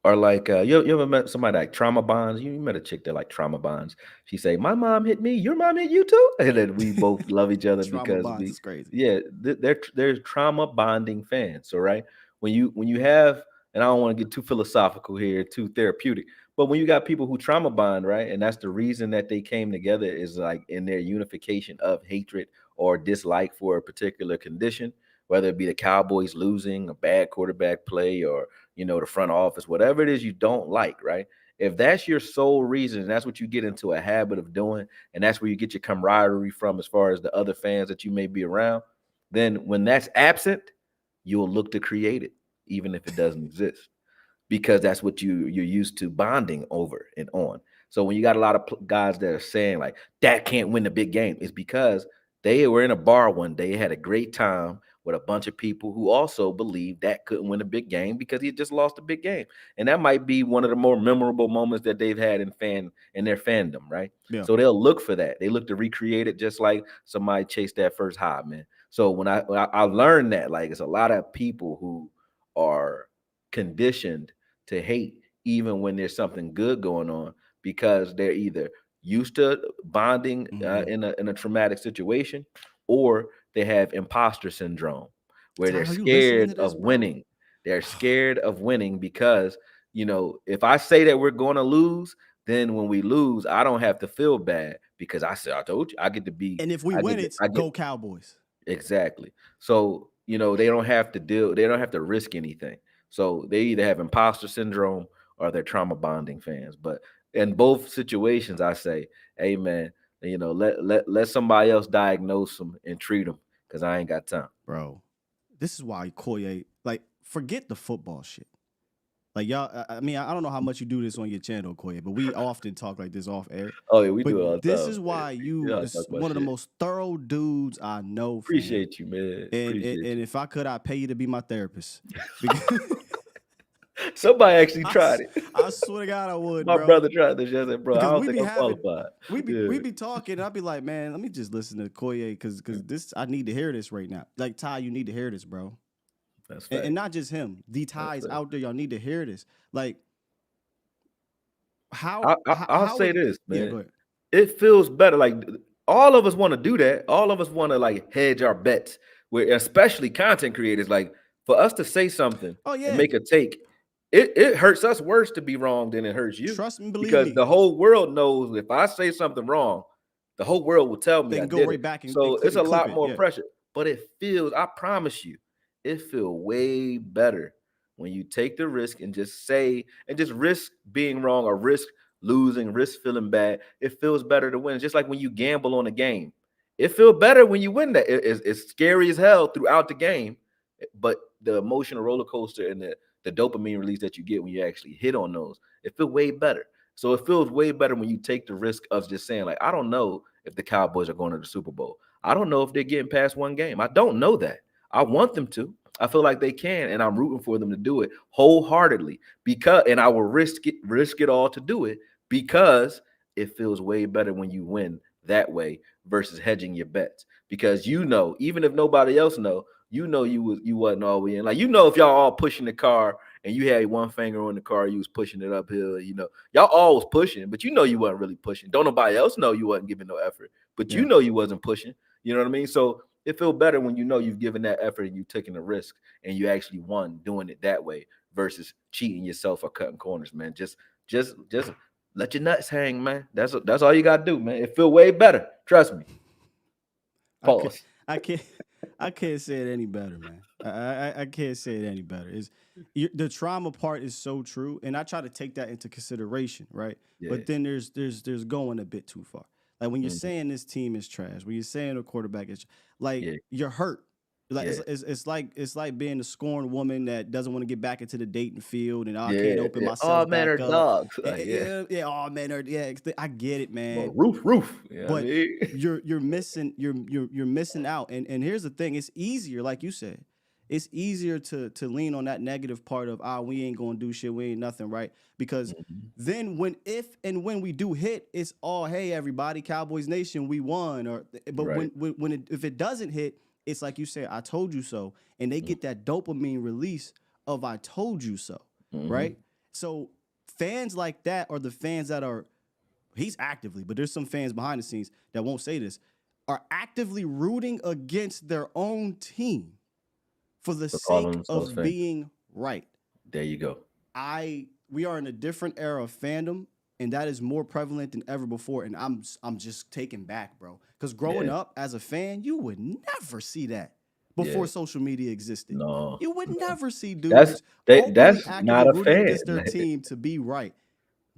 are like, you ever met somebody like trauma bonds? You met a chick that like trauma bonds. She say, my mom hit me, your mom hit you too? And then we both love each other because bonds is crazy. Yeah, they're trauma bonding fans. So right, when you have, and I don't want to get too philosophical here, too therapeutic, but when you got people who trauma bond, right, and that's the reason that they came together is like in their unification of hatred or dislike for a particular condition, whether it be the Cowboys losing, a bad quarterback play, or the front office, whatever it is you don't like, right? If that's your sole reason, and that's what you get into a habit of doing, and that's where you get your camaraderie from as far as the other fans that you may be around, then when that's absent, you'll look to create it, even if it doesn't exist, because that's what you're used to bonding over and on. So when you got a lot of guys that are saying like, that can't win the big game, it's because they were in a bar one day, had a great time with a bunch of people who also believed that couldn't win a big game because he just lost a big game. And that might be one of the more memorable moments that they've had in their fandom, right? Yeah. So they'll look for that. They look to recreate it just like somebody chased that first high, man. So when I learned that, like, it's a lot of people who are conditioned to hate even when there's something good going on because they're either used to bonding in a traumatic situation, or they have imposter syndrome where they're scared of winning. They're scared of winning because, if I say that we're going to lose, then when we lose, I don't have to feel bad because I told you, I get to be. And if we win, it's go Cowboys. Exactly. So, they don't have to risk anything. So they either have imposter syndrome or they're trauma bonding fans. But in both situations, I say, hey, man, let somebody else diagnose them and treat them because I ain't got time. Bro, this is why Koye, like, forget the football shit. Like, y'all, I mean, I don't know how much you do this on your channel, Koye, but we often talk like this off air. Oh, yeah, we do it all the time. This is why you is one of the most thorough dudes I know. Appreciate you, man. And if I could, I'd pay you to be my therapist. Somebody actually tried it. I swear to God, I would. My brother tried this. I said, bro, because I don't think I'm qualified. We be talking, and I'd be like, man, let me just listen to Koye because this, I need to hear this right now. Like, Ty, you need to hear this, bro. That's and not just him. The Ties out there, y'all need to hear this. Like, I'll say this, man. Yeah, go ahead. It feels better. Like, all of us want to do that. All of us want to like hedge our bets where especially content creators, like for us to say something Oh and yeah. make a take, it hurts us worse to be wrong than it hurts you. Trust me, believe Because me. the whole world knows if I say something wrong, the whole world will tell me They I can go did it. right back and, So it's a clip lot it. more Yeah. pressure. But it feels, I promise you, it feels way better when you take the risk and just say, and just risk being wrong or risk losing, risk feeling bad. It feels better to win. It's just like when you gamble on a game. It feels better when you win that. It's scary as hell throughout the game, but the emotional roller coaster and the dopamine release that you get when you actually hit on those, it feels way better. So it feels way better when you take the risk of just saying, like, I don't know if the Cowboys are going to the Super Bowl. I don't know if they're getting past one game. I don't know that. I want them to. I feel like they can, and I'm rooting for them to do it wholeheartedly and I will risk it all to do it because it feels way better when you win that way versus hedging your bets. Because even if nobody else you wasn't all in. Like if y'all all pushing the car and you had one finger on the car, you was pushing it uphill. Y'all all was pushing, but you wasn't really pushing. Don't nobody else know you wasn't giving no effort, but Yeah. you wasn't pushing. You know what I mean? So it feels better when you've given that effort and you've taken a risk and you actually won doing it that way versus cheating yourself or cutting corners, man. Just let your nuts hang, man. That's all you gotta do, man. It feel way better. Trust me. Pause. I can't say it any better, man. I can't say it any better. The trauma part is so true, and I try to take that into consideration, right? Yeah. But then there's going a bit too far. Like when you're Mhm. saying this team is trash, when you're saying a quarterback is like Yeah. you're hurt. Like Yeah. it's like being a scorned woman that doesn't want to get back into the dating field, and I can't Yeah, open yeah. myself Oh man, back are up. dogs. Like, yeah. Yeah. Oh man, yeah. I get it, Well, man. roof. You know what I But mean? you're missing you're missing out. And here's the thing: it's easier, like you said, it's easier to lean on that negative part of we ain't gonna do shit, we ain't nothing, right? Because Mhm. then when we do hit, it's all hey everybody, Cowboys Nation, we won. But Right. if it doesn't hit, it's like you said, I told you so, and they get that dopamine release of I told you so, Mhm. right? So fans like that are the fans that are he's actively, but there's some fans behind the scenes that won't say this, are actively rooting against their own team for the For calling sake themselves of fans. being right. There you go. We are in a different era of fandom, and that is more prevalent than ever before. And I'm just taken back, bro. Because growing Yeah. up as a fan, you would never see that Yeah. before social media existed. No. You would never see That's dudes openly, that's actively not a rooting fan. against their team to be right.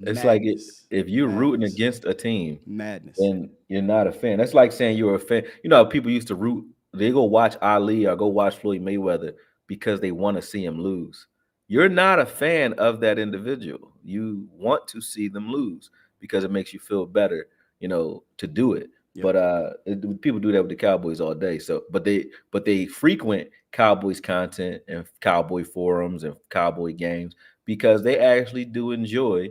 It's like Madness. if you're rooting Madness. against a team, Madness. then you're not a fan. That's like saying you're a fan. You know how people used to root, they go watch Ali or go watch Floyd Mayweather because they want to see him lose. You're not a fan of that individual. You want to see them lose because it makes you feel better, to do it. Yeah. But people do that with the Cowboys all day. So, but they frequent Cowboys content and Cowboy forums and Cowboy games because they actually do enjoy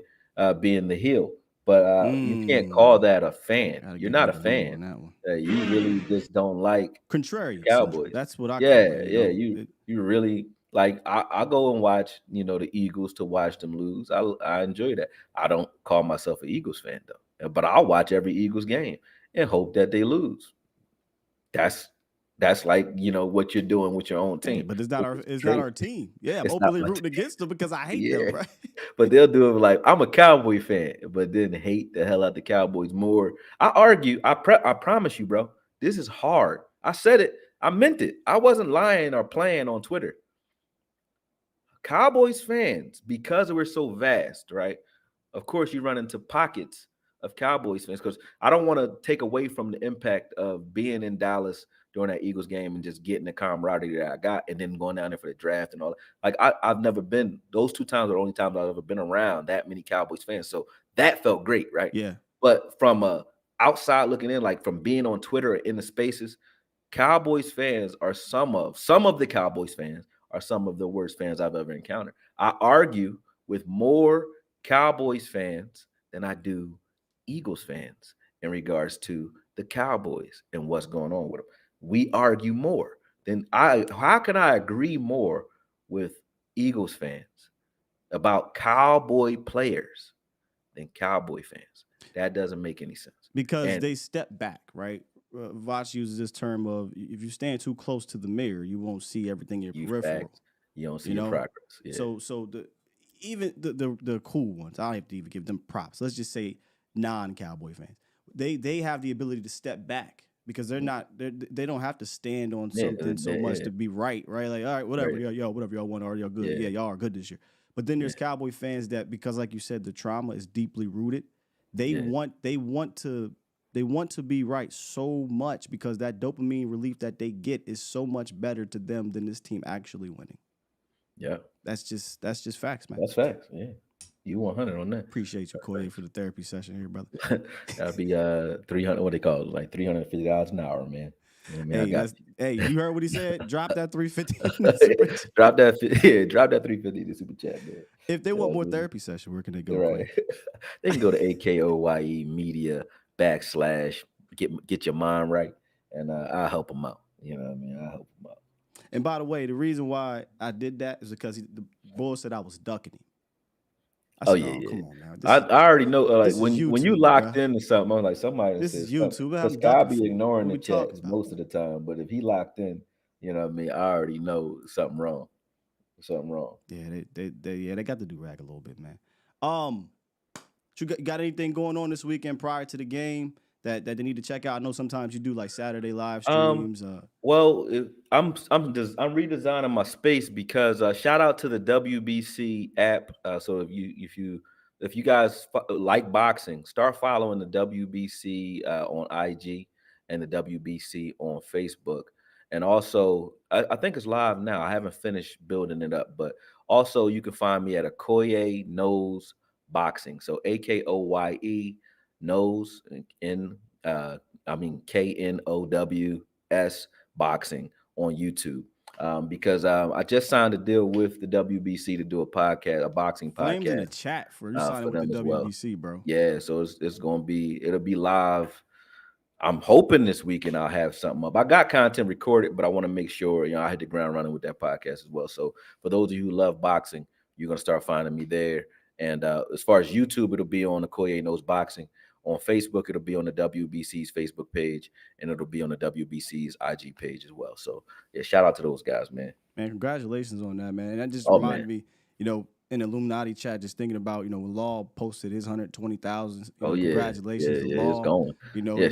being the heel. But you can't call that a fan. Gotta You're give not a you room on fan. that one. You really just don't like the Contrarian, so Cowboys. that's what I call Yeah, it. yeah. You really like. I go and watch the Eagles to watch them lose. I enjoy that. I don't call myself an Eagles fan though, but I'll watch every Eagles game and hope that they lose. That's like what you're doing with your own Hey, team. but it's not Which our is it's not crazy. our team. Yeah, I'm It's not openly my rooting against them because I hate them, yeah. right? But they'll do it like I'm a Cowboy fan, but then hate the hell out the Cowboys more. I argue. I promise you, bro. This is hard. I said it. I meant it. I wasn't lying or playing on Twitter. Cowboys fans, because we're so vast, right? Of course, you run into pockets of Cowboys fans because I don't want to take away from the impact of being in Dallas during that Eagles game and just getting the camaraderie that I got and then going down there for the draft and all that. Like I've never been, those 2 times are the only times I've ever been around that many Cowboys fans. So that felt great, right? Yeah. But from outside looking in, like from being on Twitter or in the spaces, Cowboys fans are some of the Cowboys fans are some of the worst fans I've ever encountered. I argue with more Cowboys fans than I do Eagles fans in regards to the Cowboys and what's going on with them. We argue more than how can I agree more with Eagles fans about Cowboy players than Cowboy fans? That doesn't make any sense. Because And they step back, right? Voch uses this term of if you stand too close to the mirror, you won't see everything in your peripheral. Facts. You don't see your progress. Yeah. So even the cool ones, I don't have to even give them props. Let's just say non-Cowboy fans, they have the ability to step back because they don't have to stand on something so much to be right. Like, all right, whatever, whatever y'all want, are y'all good? Yeah, y'all are good this year. But then there's Cowboy fans that, because like you said, the trauma is deeply rooted. They want to be right so much because that dopamine relief that they get is so much better to them than this team actually winning. Yeah. That's just facts, man. That's facts. Yeah. You 100 on that. Appreciate you, Akoye, for the therapy session here, brother. That'd be 300. What they call it? Like $350 an hour, man. You know what I mean? Hey, you heard what he said? Drop that 350. Drop that 350 to super chat, man. If they want more therapy session, where can they go? Right. They can go to Akoye Media / get your mind right, and I'll help them out. You know what I mean? I'll help them out. And by the way, the reason why I did that is because the bull said I was ducking him. I said, come on now. I already know. Like when you locked into something, I'm like, somebody. This is YouTube. Because I'll be ignoring the chat most of the time, but if he locked in, you know what I mean. I already know something wrong. Yeah, they got to do rag a little bit, man. You got anything going on this weekend prior to the game that they need to check out? I know sometimes you do like Saturday live streams. Well, I'm redesigning my space because shout out to the WBC app. So if you guys like boxing, start following the WBC on IG and the WBC on Facebook. And also, I think it's live now. I haven't finished building it up, but also you can find me at Akoye Knows Boxing. So AKOYE Knows KNOWS Boxing on YouTube. Because I just signed a deal with the WBC to do a boxing podcast. Flames in the chat for you signing with the WBC, bro. Yeah, so it'll be live. I'm hoping this weekend I'll have something up. I got content recorded, but I want to make sure, I hit the ground running with that podcast as well. So for those of you who love boxing, you're going to start finding me there. And as far as YouTube, it'll be on Akoye Knows Boxing. On Facebook, it'll be on the WBC's Facebook page, and it'll be on the WBC's IG page as well. So yeah, shout out to those guys, man. Man, congratulations on that, man. And that just reminded me, in the Illuminati chat, just thinking about, when Law posted his 120,000. Congratulations to Law. It's going.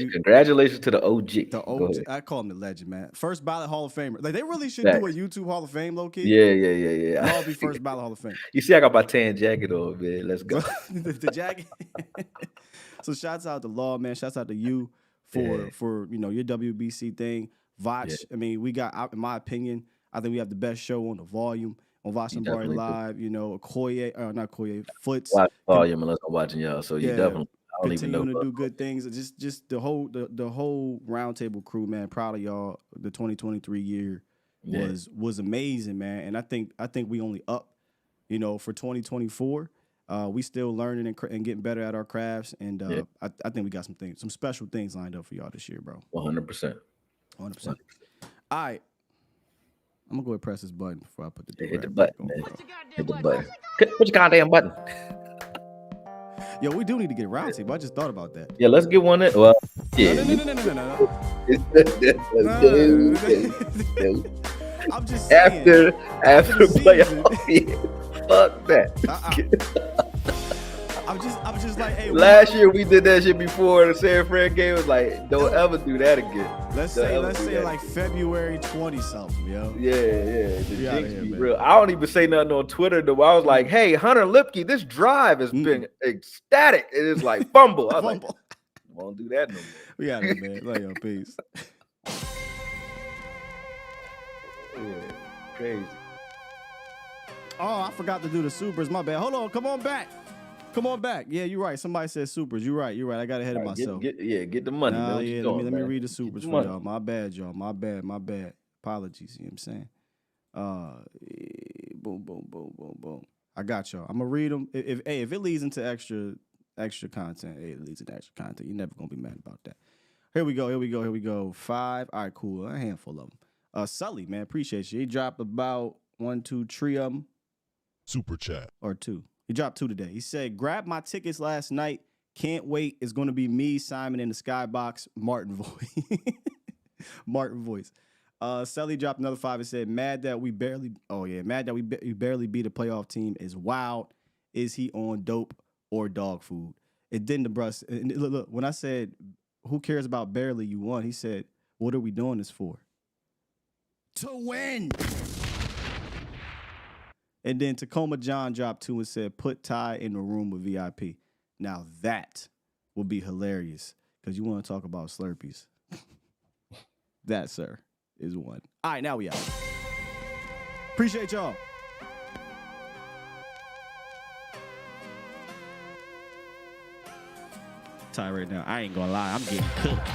Congratulations to the OG. The OG. I call him the legend, man. First ballot Hall of Famer. Like, they really should do a YouTube Hall of Fame, low key. Yeah. Law be first ballot Hall of Fame. You see, I got my tan jacket on, man. Let's go. the jacket. So shouts out to Law, man. Shouts out to you for your WBC thing. Voch. I mean, we got, in my opinion, I think we have the best show on the volume. On Voch and Barry Live, Akoye, not Akoye, Foots. Watch volume unless I'm watching y'all. So you definitely I don't even know. Continuing to do good things. Just the whole roundtable crew, man. Proud of y'all. The 2023 year was amazing, man. And I think we only up, for 2024. We still learning and getting better at our crafts. And I think we got some special things lined up for y'all this year, bro. 100%. 100%. All right. I'm gonna go ahead and press this button before I put the hit the button, man. Hit the button. Put your goddamn button. Yo, we do need to get a round table. I just thought about that. Yeah, let's get one. Well, yeah. No. I'm just saying. After the playoff. Fuck that. I'm just like, hey. Last year we did that shit before the San Fran game. Was like, don't ever do that again. Let's say like February 20 something, yo. Yeah. The jinx be real. I don't even say nothing on Twitter though. I was like, hey, Hunter Lipke, this drive has been ecstatic. It is like fumble. I was like, won't do that no more. We got it, man. Love y'all, peace. Yeah, crazy. Oh, I forgot to do the supers. My bad. Hold on, come on back. Yeah, you're right. Somebody said supers. You're right. I got ahead of myself. Get the money. Let me read the supers for y'all. My bad, y'all. My bad. Apologies. You know what I'm saying? Boom. I got y'all. I'm gonna read them. If it leads into extra content, it leads into extra content. You're never gonna be mad about that. Here we go. 5. All right, cool. A handful of them. Sully, man, appreciate you. He dropped about 1, 2, 3 of them. Super chat. Or 2. He dropped 2 today. He said, grab my tickets last night. Can't wait. It's going to be me, Simon, in the skybox. Martin voice. Martin voice. Sully dropped another 5 and said, mad that we barely beat a playoff team is wild. Is he on dope or dog food? It didn't the brush. Look, when I said, who cares about barely you won? He said, what are we doing this for? To win. And then Tacoma John dropped 2 and said, put Ty in the room with VIP. Now that would be hilarious because you want to talk about Slurpees. That, sir, is one. All right, now we out. Appreciate y'all. Ty right now, I ain't gonna lie, I'm getting cooked.